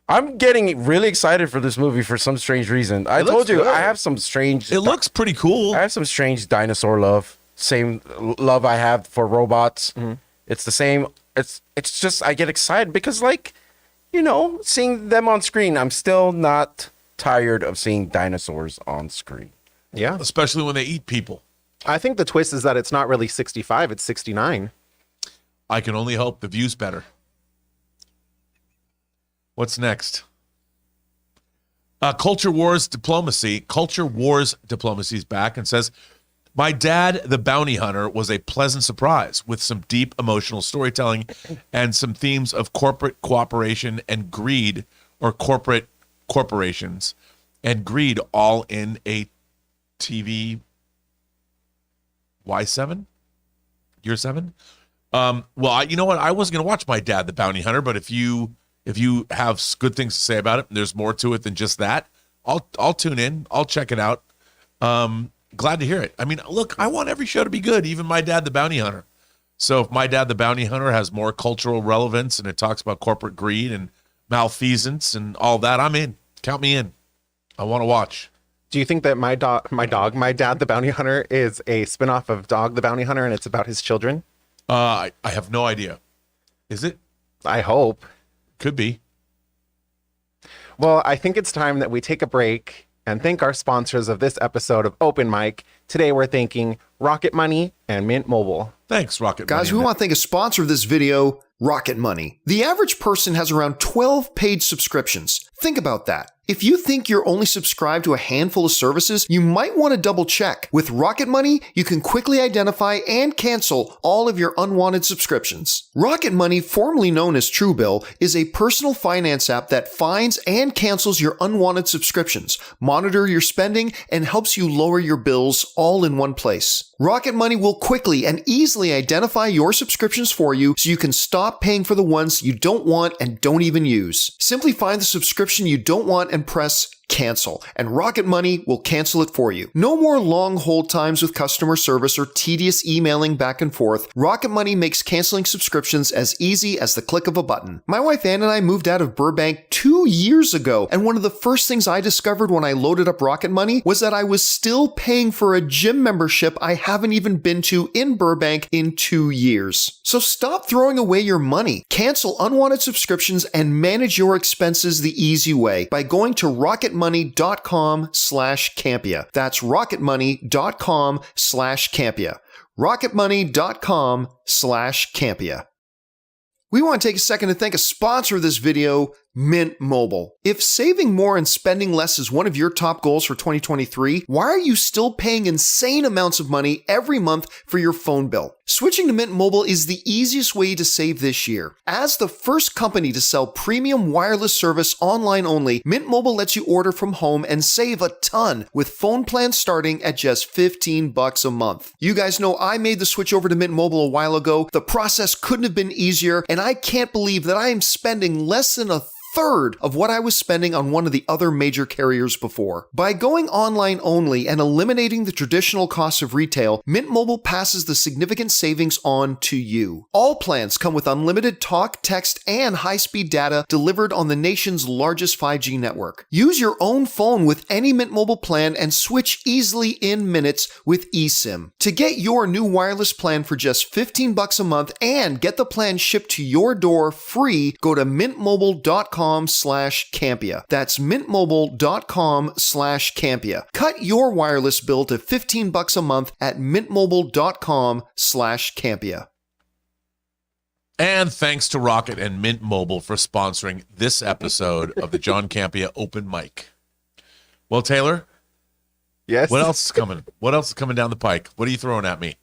I'm getting really excited for this movie for some strange reason. I looks told you, good. I have some strange... It looks pretty cool. I have some strange dinosaur love. Same love I have for robots. Mm-hmm. It's the same. It's just, I get excited because, like, you know, seeing them on screen, I'm still not tired of seeing dinosaurs on screen. Yeah. Especially when they eat people. I think the twist is that it's not really 65, it's 69. I can only hope the view's better. What's next? Culture Wars Diplomacy. Culture Wars Diplomacy is back and says, my dad, the bounty hunter, was a pleasant surprise with some deep emotional storytelling and some themes of corporate cooperation and greed, or corporate corporations and greed, all in a TV Y7? Year 7? Well, you know what? I wasn't going to watch My Dad, the Bounty Hunter, but if you have good things to say about it, and there's more to it than just that, I'll tune in. I'll check it out. Glad to hear it. I mean, look, I want every show to be good, even My Dad, the Bounty Hunter. So if My Dad, the Bounty Hunter has more cultural relevance and it talks about corporate greed and malfeasance and all that, I'm in. Count me in. I want to watch. Do you think that my dad, the Bounty Hunter, is a spinoff of Dog the Bounty Hunter and it's about his children? I have no idea. Is it? I hope. Could be. Well, I think it's time that we take a break and thank our sponsors of this episode of Open Mic. Today we're thanking Rocket Money and Mint Mobile. Thanks, Rocket Guys, Money. we want to thank a sponsor of this video, Rocket Money. The average person has around 12 paid subscriptions. Think about that. If you think you're only subscribed to a handful of services, you might want to double check. With Rocket Money, you can quickly identify and cancel all of your unwanted subscriptions. Rocket Money, formerly known as Truebill, is a personal finance app that finds and cancels your unwanted subscriptions, monitor your spending, and helps you lower your bills all in one place. Rocket Money will quickly and easily identify your subscriptions for you so you can stop paying for the ones you don't want and don't even use. Simply find the subscription you don't want and press cancel, and Rocket Money will cancel it for you. No more long hold times with customer service or tedious emailing back and forth. Rocket Money makes canceling subscriptions as easy as the click of a button. My wife Ann and I moved out of Burbank 2 years ago, and one of the first things I discovered when I loaded up Rocket Money was that I was still paying for a gym membership I haven't even been to in Burbank in 2 years. So stop throwing away your money. Cancel unwanted subscriptions and manage your expenses the easy way by going to rocketmoney.com/Campea. That's rocketmoney.com/Campea. rocketmoney.com/Campea. We want to take a second to thank a sponsor of this video, Mint Mobile. If saving more and spending less is one of your top goals for 2023, why are you still paying insane amounts of money every month for your phone bill? Switching to Mint Mobile is the easiest way to save this year. As the first company to sell premium wireless service online only, Mint Mobile lets you order from home and save a ton with phone plans starting at just $15 a month. You guys know I made the switch over to Mint Mobile a while ago. The process couldn't have been easier, and I can't believe that I am spending less than a third of what I was spending on one of the other major carriers before. By going online only and eliminating the traditional costs of retail, Mint Mobile passes the significant savings on to you. All plans come with unlimited talk, text, and high-speed data delivered on the nation's largest 5G network. Use your own phone with any Mint Mobile plan and switch easily in minutes with eSIM. To get your new wireless plan for just $15 a month and get the plan shipped to your door free, go to mintmobile.com/Campea. That's mintmobile.com/Campea. Cut your wireless bill to $15 a month at mintmobile.com/Campea. And thanks to Rocket and Mint Mobile for sponsoring this episode of the John Campea Open Mic. Well, Taylor, Yes. what else is coming? What else is coming down the pike? What are you throwing at me?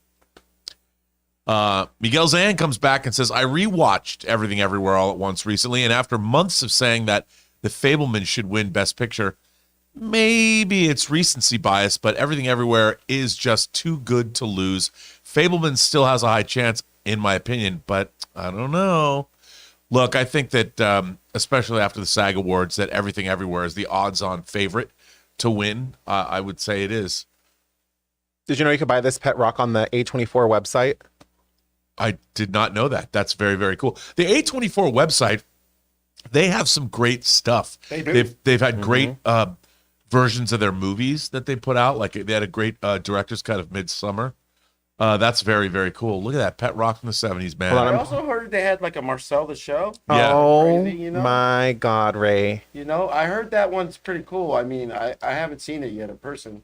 Miguel Zan comes back and says, I rewatched Everything Everywhere All at Once recently, and after months of saying that The Fabelmans should win Best Picture, maybe it's recency bias, but Everything Everywhere is just too good to lose. Fabelmans still has a high chance, in my opinion, but I don't know. Look, I think that, especially after the SAG Awards, that Everything Everywhere is the odds-on favorite to win. I would say it is. Did you know you could buy this pet rock on the A24 website? I did not know that. That's very, very cool. The A24 website, they have some great stuff. They do. They've had great versions of their movies that they put out. Like they had a great director's cut of Midsummer. That's very, very cool. Look at that pet rock from the 70s, man. Hold on, I also heard they had like a Marcel the Show. Yeah. Oh, Crazy, you know? my God, Ray. You know, I heard that one's pretty cool. I mean, I haven't seen it yet in person.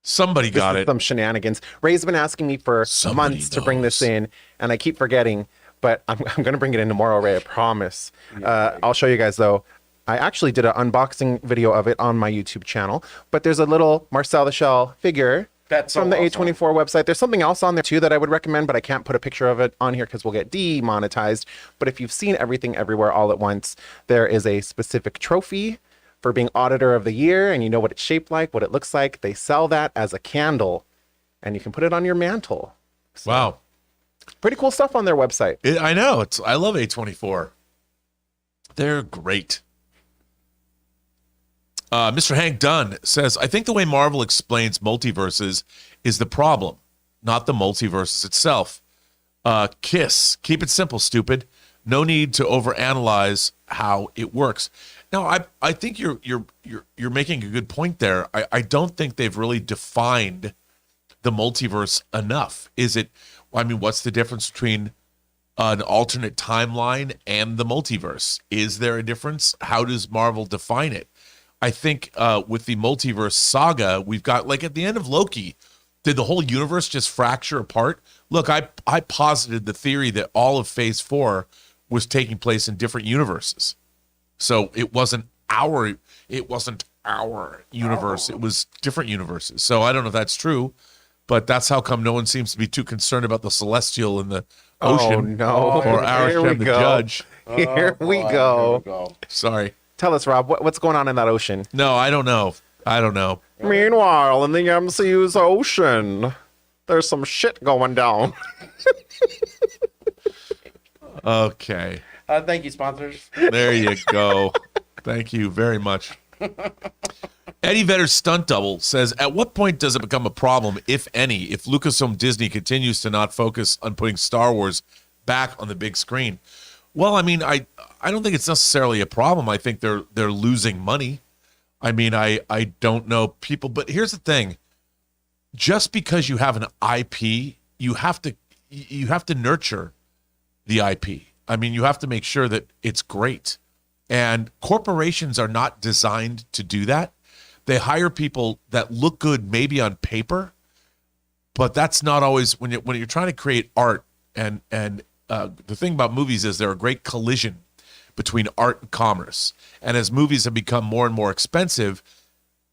Somebody got This is it. some shenanigans. Ray's been asking me for Somebody months to bring this knows. in, and I keep forgetting, but I'm going to bring it in tomorrow, Ray, I promise. I'll show you guys, though. I actually did an unboxing video of it on my YouTube channel, but there's a little Marcel the Shell figure That's so from the awesome. A24 website. There's something else on there, too, that I would recommend, but I can't put a picture of it on here because we'll get demonetized. But if you've seen Everything Everywhere All at Once, there is a specific trophy for being Auditor of the Year, and you know what it's shaped like, what it looks like. They sell that as a candle, and you can put it on your mantle. So, Wow. pretty cool stuff on their website. I know. I love A24. They're great. Mr. Hank Dunn says, I think the way Marvel explains multiverses is the problem, not the multiverses itself. Kiss. Keep it simple, stupid. No need to overanalyze how it works. Now, I think you're making a good point there. I don't think they've really defined the multiverse enough. Is it? I mean, what's the difference between an alternate timeline and the multiverse? Is there a difference? How does Marvel define it? I think with the multiverse saga, we've got, like at the end of Loki, did the whole universe just fracture apart? Look, I posited the theory that all of Phase 4 was taking place in different universes. So it wasn't our universe. It was different universes. So I don't know if that's true, but that's how come no one seems to be too concerned about the celestial in the ocean. Oh, no. Or Here we Arishem the go. judge. Here we go. Sorry. Tell us, Rob, what's going on in that ocean? No, I don't know. Meanwhile, in the MCU's ocean, there's some shit going down. Okay. Thank you, sponsors. There you go. Thank you very much. Eddie Vedder's stunt double says, at what point does it become a problem, if any, if Lucasfilm Disney continues to not focus on putting Star Wars back on the big screen? Well, I mean, I don't think it's necessarily a problem. I think they're losing money. I mean, I don't know people, but here's the thing. Just because you have an IP, you have to nurture the IP. I mean, you have to make sure that it's great. And corporations are not designed to do that. They hire people that look good maybe on paper, but that's not always when you're trying to create art. And the thing about movies is they're a great collision between art and commerce. And as movies have become more and more expensive,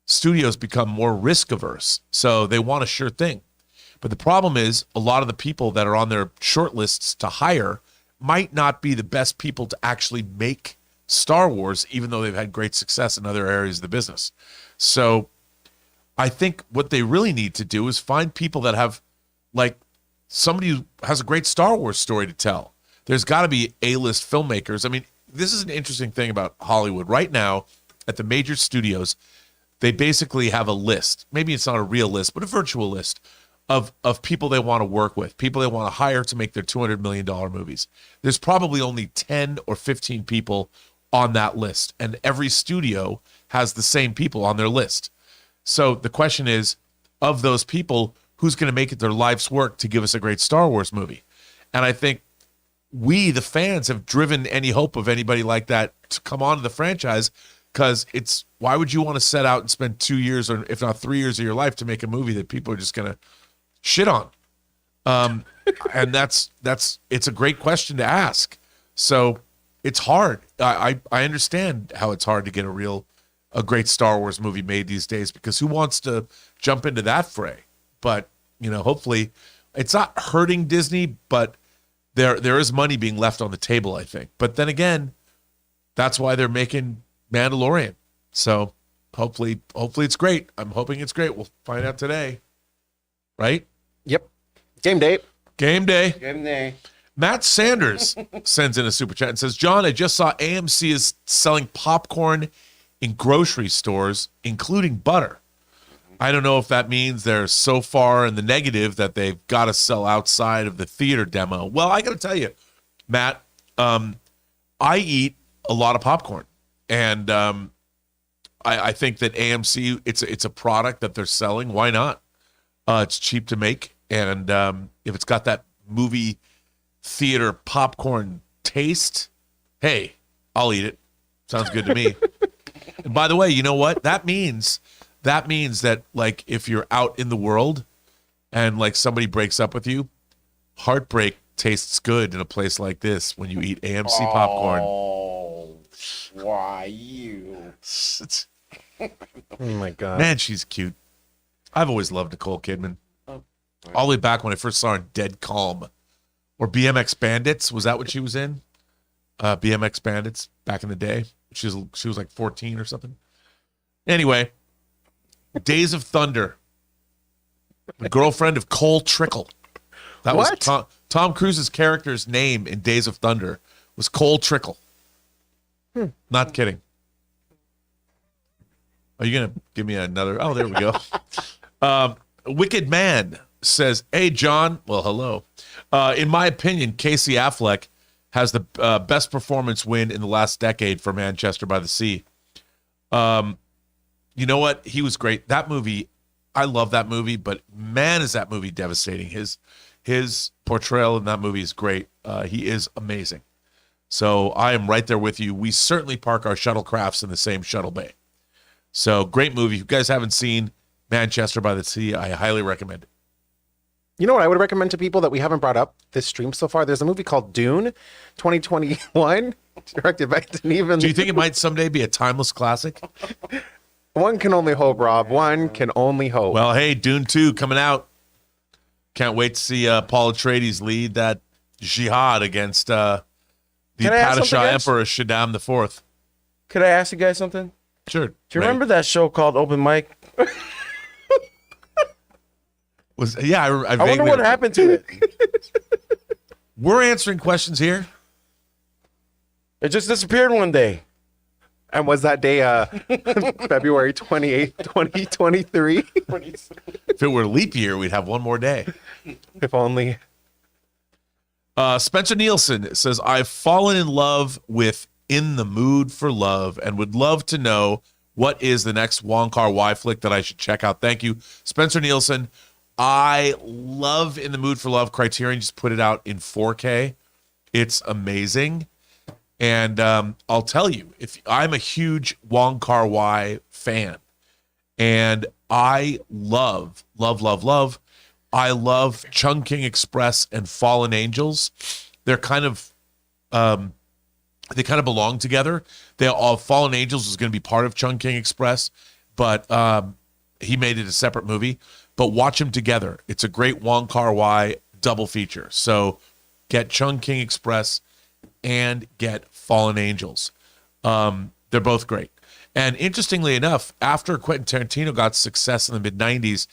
studios become more risk averse. So they want a sure thing. But the problem is a lot of the people that are on their short lists to hire might not be the best people to actually make Star Wars, even though they've had great success in other areas of the business. So I think what they really need to do is find people that have, like, somebody who has a great Star Wars story to tell. There's got to be A-list filmmakers. I mean, this is an interesting thing about Hollywood. Right now, at the major studios, they basically have a list. Maybe it's not a real list, but a virtual list of people they want to work with, people they want to hire to make their $200 million movies. There's probably only 10 or 15 people on that list, and every studio has the same people on their list. So the question is, of those people, who's going to make it their life's work to give us a great Star Wars movie? And I think we, the fans, have driven any hope of anybody like that to come on to the franchise, because why would you want to set out and spend 2 years, or if not 3 years of your life to make a movie that people are just going to shit on? And it's a great question to ask. So it's hard. I understand how it's hard to get a great Star Wars movie made these days, because who wants to jump into that fray? But, hopefully it's not hurting Disney, but there is money being left on the table, I think. But then again, that's why they're making Mandalorian. So hopefully it's great. I'm hoping it's great. We'll find out today. Right? Yep. Game day. Game day. Game day. Matt Sanders sends in a super chat and says, John, I just saw AMC is selling popcorn in grocery stores, including butter. I don't know if that means they're so far in the negative that they've got to sell outside of the theater demo. Well, I got to tell you, Matt, I eat a lot of popcorn. And I think that AMC, it's a product that they're selling. Why not? It's cheap to make. And if it's got that movie theater popcorn taste, hey, I'll eat it. Sounds good to me. And by the way, you know what? That means that, like, if you're out in the world and like somebody breaks up with you, heartbreak tastes good in a place like this when you eat AMC popcorn. Oh, why you? Oh my God. Man, she's cute. I've always loved Nicole Kidman. All the way back when I first saw her in Dead Calm. Or BMX Bandits. Was that what she was in? BMX Bandits back in the day. She was like 14 or something. Anyway, Days of Thunder. The girlfriend of Cole Trickle. That What? was Tom Cruise's character's name in Days of Thunder was Cole Trickle. Not kidding. Are you going to give me another? Oh, there we go. Wicked Man says, hey, John. Well, hello. In my opinion, Casey Affleck has the best performance win in the last decade for Manchester by the Sea. You know what? He was great. That movie, I love that movie, but man, is that movie devastating. His portrayal in that movie is great. He is amazing. So I am right there with you. We certainly park our shuttlecrafts in the same shuttle bay. So great movie. If you guys haven't seen Manchester by the Sea, I highly recommend it. You know what I would recommend to people that we haven't brought up this stream so far? There's a movie called Dune 2021, directed by Denis. Do you think it might someday be a timeless classic? One can only hope, Rob. One can only hope. Well, hey, Dune 2 coming out. Can't wait to see Paul Atreides lead that jihad against the Can I ask Padishah something, guys? Emperor Shaddam IV. Could I ask you guys something? Sure. Do you remember that show called Open Mic? I I wonder vaguely what happened to it. We're answering questions here. It just disappeared one day. And was that day February 28th, 2023? If it were a leap year, we'd have one more day. If only. Spencer Nielsen says, I've fallen in love with In the Mood for Love and would love to know what is the next Wong Kar-wai flick that I should check out. Thank you, Spencer Nielsen. I love In the Mood for Love. Criterion just put it out in 4K. It's amazing. And I'll tell you, if I'm a huge Wong Kar-wai fan, and I love I love Chungking Express and Fallen Angels. They're kind of they kind of belong together. They all Fallen Angels was going to be part of Chungking Express, but he made it a separate movie. But watch them together. It's a great Wong Kar-wai double feature. So get Chungking Express and get Fallen Angels. They're both great. And interestingly enough, after Quentin Tarantino got success in the mid-90s,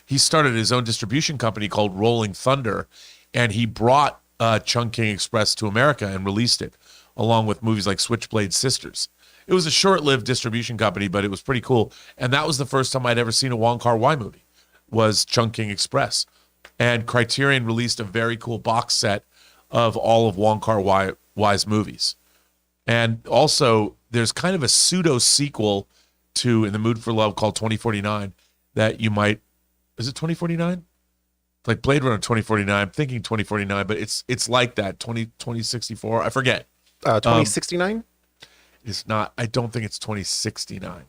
he started his own distribution company called Rolling Thunder, and he brought Chungking Express to America and released it, along with movies like Switchblade Sisters. It was a short-lived distribution company, but it was pretty cool. And that was the first time I'd ever seen a Wong Kar-wai movie, was Chungking Express. And Criterion released a very cool box set of all of Wong Kar-wai's movies. And also, there's kind of a pseudo sequel to In the Mood for Love called 2049 that you might, is it 2049? Like Blade Runner 2049. I'm thinking 2049, but it's like that 2064. I forget. 2069? It's not. I don't think it's 2069.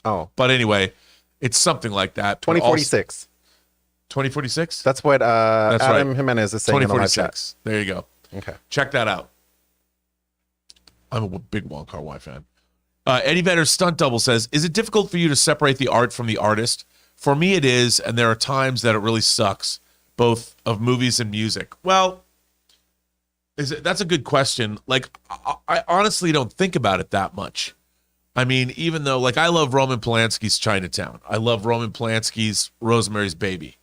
Oh, But anyway, it's something like that. But also- 2046. 2046? That's what That's Adam right. Jimenez is saying in the live chat. 2046. There you go. Okay. Check that out. I'm a big Wong Kar-wai fan. Eddie Vedder's stunt double says, is it difficult for you to separate the art from the artist? For me, it is, and there are times that it really sucks, both of movies and music. Well, that's a good question. Like, I honestly don't think about it that much. I mean, even though, like, I love Roman Polanski's Chinatown. I love Roman Polanski's Rosemary's Baby.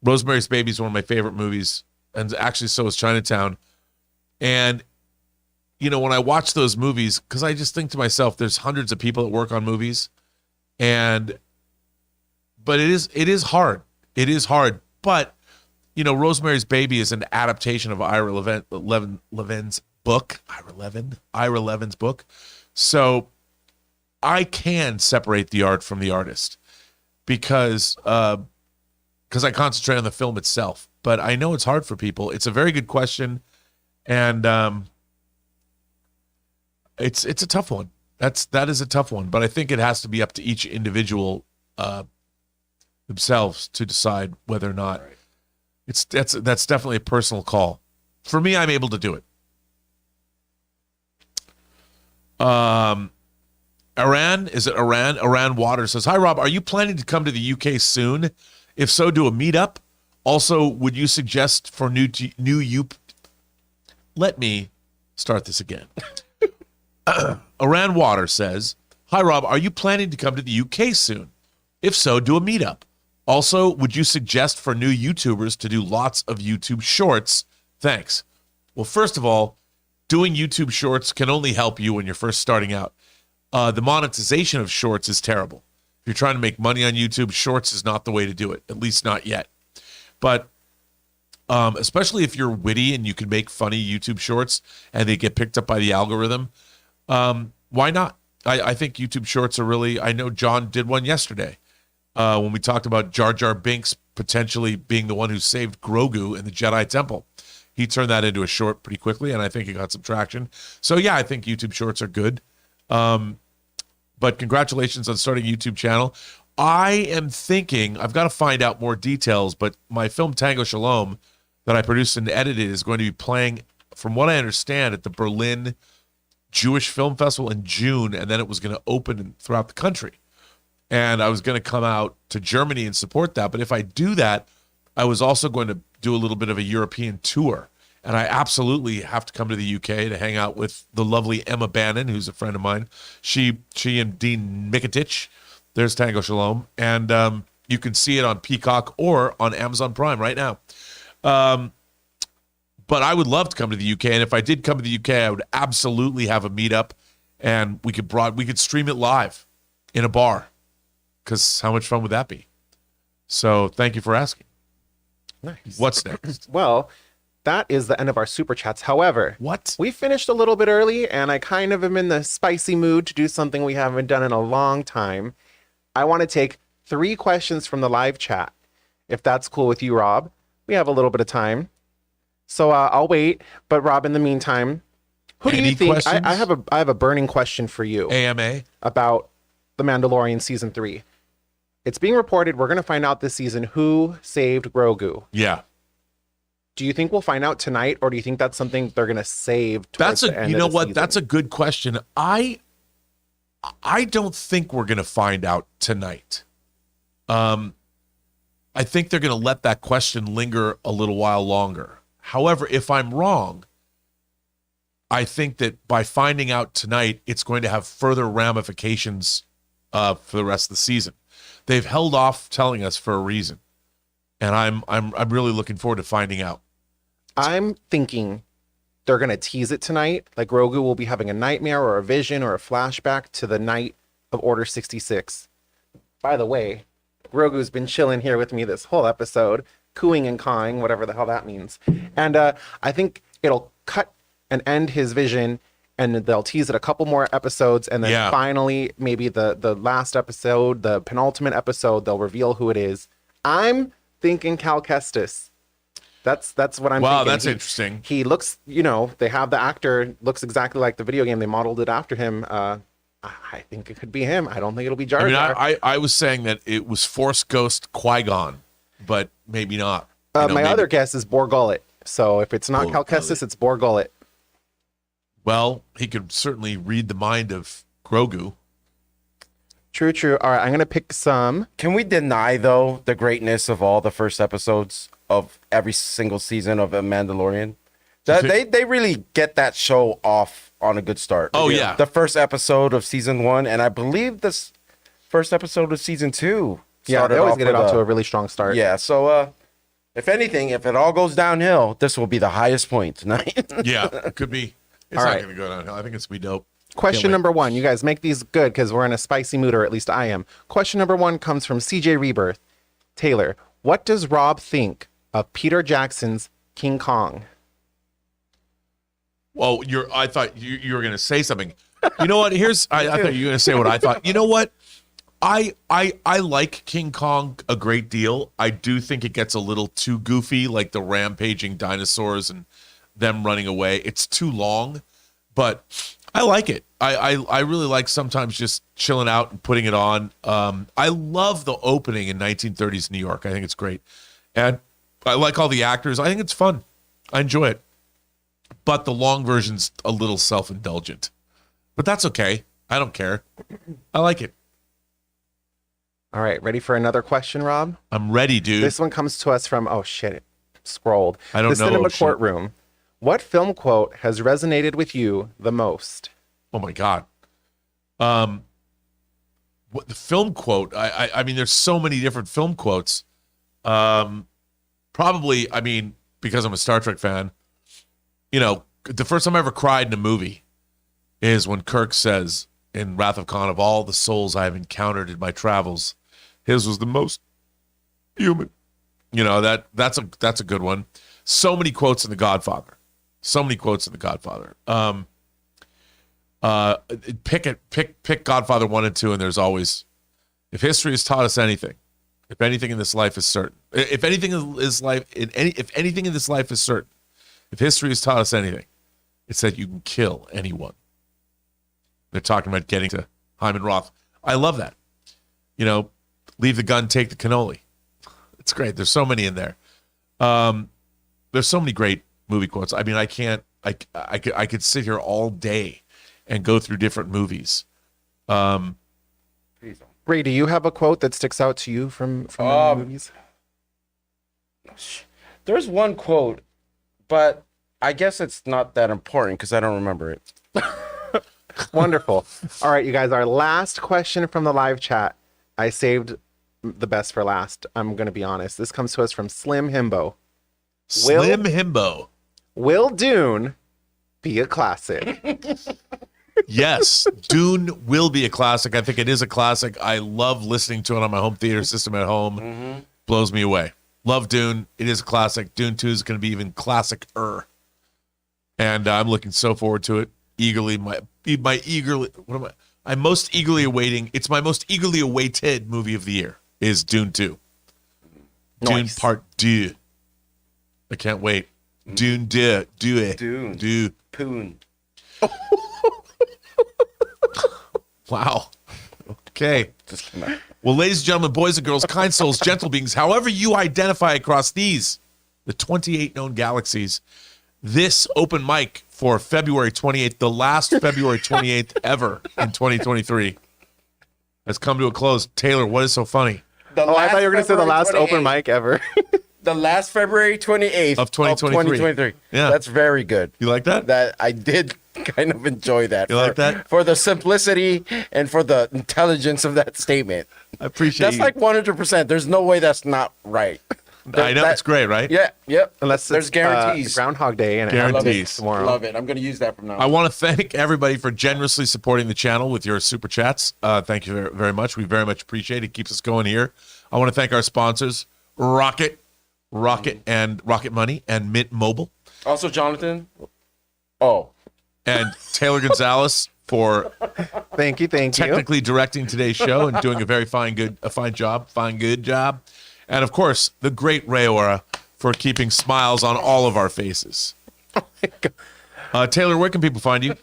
Rosemary's Baby is one of my favorite movies, and actually so is Chinatown. And, you know, when I watch those movies, because I just think to myself, there's hundreds of people that work on movies, but it is hard. It is hard. But, you know, Rosemary's Baby is an adaptation of Ira Levin's book. Ira Levin's book. So I can separate the art from the artist because I concentrate on the film itself. But I know it's hard for people. It's a very good question, and it's a tough one. That is a tough one. But I think it has to be up to each individual themselves to decide whether or not that's definitely a personal call. For me, I'm able to do it. Iran Water says, hi Rob, are you planning to come to the UK soon? If so, do a meetup. Also, would you suggest for new you? Let me start this again. Iran Water says, hi Rob, are you planning to come to the UK soon? If so, do a meetup. Also, would you suggest for new YouTubers to do lots of YouTube shorts? Thanks. Well, first of all, doing YouTube shorts can only help you when you're first starting out. The monetization of shorts is terrible. If you're trying to make money on YouTube, shorts is not the way to do it, at least not yet. But especially if you're witty and you can make funny YouTube shorts and they get picked up by the algorithm, why not? I think YouTube shorts are really, I know John did one yesterday when we talked about Jar Jar Binks potentially being the one who saved Grogu in the Jedi Temple. He turned that into a short pretty quickly, and I think it got some traction. So, yeah, I think YouTube shorts are good. But congratulations on starting a YouTube channel. I am thinking, I've got to find out more details, but my film Tango Shalom that I produced and edited is going to be playing, from what I understand, at the Berlin Jewish Film Festival in June, and then it was going to open throughout the country. And I was going to come out to Germany and support that. But if I do that, I was also going to do a little bit of a European tour. And I absolutely have to come to the UK to hang out with the lovely Emma Bannon, who's a friend of mine. She and Dean Mikitich. There's Tango Shalom. And you can see it on Peacock or on Amazon Prime right now. But I would love to come to the UK. And if I did come to the UK, I would absolutely have a meetup. And we could stream it live in a bar. Because how much fun would that be? So thank you for asking. Nice. What's next? Well, that is the end of our super chats. However, What? we finished a little bit early, and I kind of am in the spicy mood to do something we haven't done in a long time. I want to take 3 questions from the live chat, if that's cool with you, Rob. We have a little bit of time, so I'll wait. But Rob, in the meantime, who do Any you think? questions? I have a burning question for you AMA? about The Mandalorian season 3. It's being reported we're going to find out this season who saved Grogu. Yeah. Do you think we'll find out tonight, or do you think that's something they're going to save towards the end you of know the what? season? That's a good question. I don't think we're going to find out tonight. I think they're going to let that question linger a little while longer. However, if I'm wrong, I think that by finding out tonight, it's going to have further ramifications for the rest of the season. They've held off telling us for a reason, and I'm really looking forward to finding out. I'm thinking they're going to tease it tonight. Like Grogu will be having a nightmare or a vision or a flashback to the night of Order 66. By the way, Grogu's been chilling here with me this whole episode, cooing and cawing, whatever the hell that means. And I think it'll cut and end his vision, and they'll tease it a couple more episodes, and then finally, maybe the last episode, the penultimate episode, they'll reveal who it is. I'm thinking Cal Kestis. That's what I'm thinking. Wow, that's interesting. He looks, they have the actor, looks exactly like the video game. They modeled it after him. I think it could be him. I don't think it'll be Jar Jar. I was saying that it was Force Ghost Qui-Gon. but maybe not. You know, My maybe- other guess is boar gullet. So if it's not Boar Calcestis, gullet. it's boar gullet. Well, he could certainly read the mind of Grogu. True, true. All right, I'm going to pick some. Can we deny though the greatness of all the first episodes of every single season of A Mandalorian? They really get that show off on a good start. Oh, yeah. The first episode of season 1, and I believe this first episode of season 2. Yeah, started they always get it with off to a really strong start. Yeah, so if anything, if it all goes downhill, this will be the highest point tonight. Yeah, it could be. It's All not right. going to go downhill. I think it's going to be dope. Question Can't wait. number 1. You guys make these good because we're in a spicy mood, or at least I am. Question number 1 comes from CJ Rebirth. Taylor, what does Rob think of Peter Jackson's King Kong? Well, I thought you were going to say something. You know what? I thought you were going to say what I thought. You know what? I like King Kong a great deal. I do think it gets a little too goofy, like the rampaging dinosaurs and them running away. It's too long, but I like it. I really like sometimes just chilling out and putting it on. I love the opening in 1930s New York. I think it's great. And I like all the actors. I think it's fun. I enjoy it. But the long version's a little self-indulgent. But that's okay. I don't care. I like it. All right, ready for another question, Rob? I'm ready, dude. This one comes to us from, oh shit, it scrolled. I don't the know, Cinema oh, shit. Courtroom. What film quote has resonated with you the most? Oh my God. What the film quote? I mean, there's so many different film quotes. Probably, I mean, because I'm a Star Trek fan, you know, the first time I ever cried in a movie is when Kirk says in Wrath of Khan, of all the souls I have encountered in my travels, his was the most human. You know, that's a good one. So many quotes in The Godfather. Pick Godfather 1 and 2, and there's always, if history has taught us anything, if anything in this life is certain, if anything in this life is certain, if history has taught us anything, it's that you can kill anyone. They're talking about getting to Hyman Roth. I love that. You know, leave the gun, take the cannoli. It's great. There's so many in there. There's so many great movie quotes. I mean, I could sit here all day and go through different movies. Ray, do you have a quote that sticks out to you from the movies? There's one quote, but I guess it's not that important because I don't remember it. Wonderful. All right, you guys, our last question from the live chat. I saved the best for last. I'm going to be honest. This comes to us from Slim Himbo. Slim Himbo. Will Dune be a classic? Yes, Dune will be a classic. I think it is a classic. I love listening to it on my home theater system at home. Blows me away. Love Dune. It is a classic. Dune 2 is going to be even classic-er. And I'm looking so forward to it. I'm most eagerly awaiting. It's my most eagerly awaited movie of the year is Dune 2. Dune Nice. Part 2. I can't wait. Dune 2. Do it. Dune. Do. Poon. Wow. Okay. Just kidding. Well, ladies and gentlemen, boys and girls, kind souls, gentle beings, however you identify across the 28 known galaxies, this open mic for February 28th, the last February 28th ever in 2023, has come to a close. Taylor, what is so funny? Oh, I thought you were going to say the last open mic ever. The last February 28th Of 2023. Yeah. That's very good. You like that? That I did kind of enjoy that. You like that? For the simplicity and for the intelligence of that statement. I appreciate That's you. like 100%. There's no way that's not right. I know, it's great, right? Yeah, yep. Unless there's it's, guarantees. Groundhog Day and Guarantees. tomorrow. Love it. I'm going to use that from now on. I want to thank everybody for generously supporting the channel with your super chats. Thank you very, very much. We very much appreciate it. It keeps us going here. I want to thank our sponsors, Rocket Money, and Mint Mobile, Also, Jonathan. Oh. and Taylor Gonzalez for Thank you. technically directing today's show and doing a very fine job, and of course the great Rayora for keeping smiles on all of our faces. Taylor, where can people find you?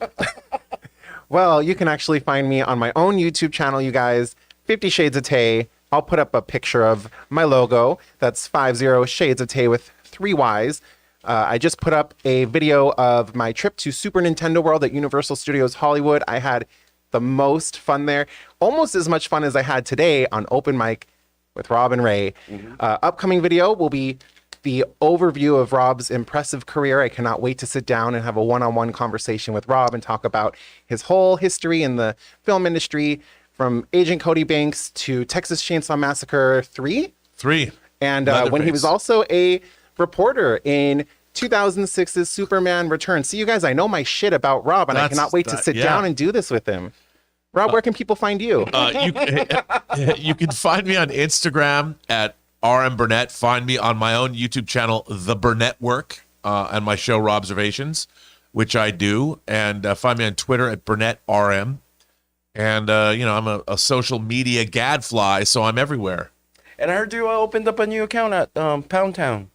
Well, you can actually find me on my own YouTube channel, you guys. 50 Shades of Tay I'll put up a picture of my logo. That's 50 Shades of Tay with 3 Ys. I just put up a video of my trip to Super Nintendo World at Universal Studios Hollywood. I had the most fun there, almost as much fun as I had today on Open Mic with Rob and Ray. Upcoming video will be the overview of Rob's impressive career. I cannot wait to sit down and have a one-on-one conversation with Rob and talk about his whole history in the film industry, from Agent Cody Banks to Texas Chainsaw Massacre 3. And when he was also a reporter in 2006's Superman Returns. See, you guys, I know my shit about Rob, and I cannot wait to sit down and do this with him. Rob, where can people find you? You can find me on Instagram at RM Burnett. Find me on my own YouTube channel, The Burnett Work, and my show, Robservations, which I do. And find me on Twitter at Burnett RM. And, I'm a social media gadfly, so I'm everywhere. And I heard you opened up a new account at Pound Town.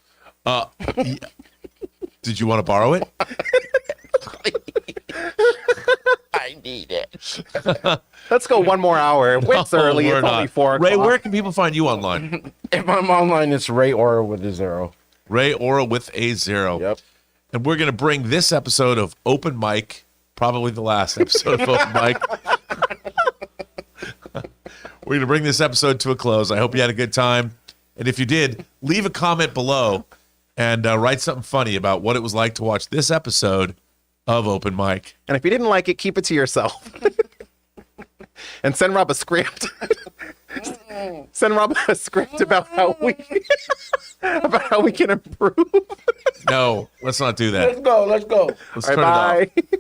Did you want to borrow it? I need it. Let's go one more hour. It's early. It's only 4 o'clock. Ray, where can people find you online? If I'm online, it's Ray Aura with a 0. Ray Aura with a 0. Yep. And we're going to bring this episode of Open Mic, probably the last episode of Open Mic. We're going to bring this episode to a close. I hope you had a good time. And if you did, leave a comment below and write something funny about what it was like to watch this episode of Open Mic. And if you didn't like it, keep it to yourself. And send Rob a script. Send Rob a script about how we can improve. No, let's not do that. Let's go. Let's All turn right, it off. bye.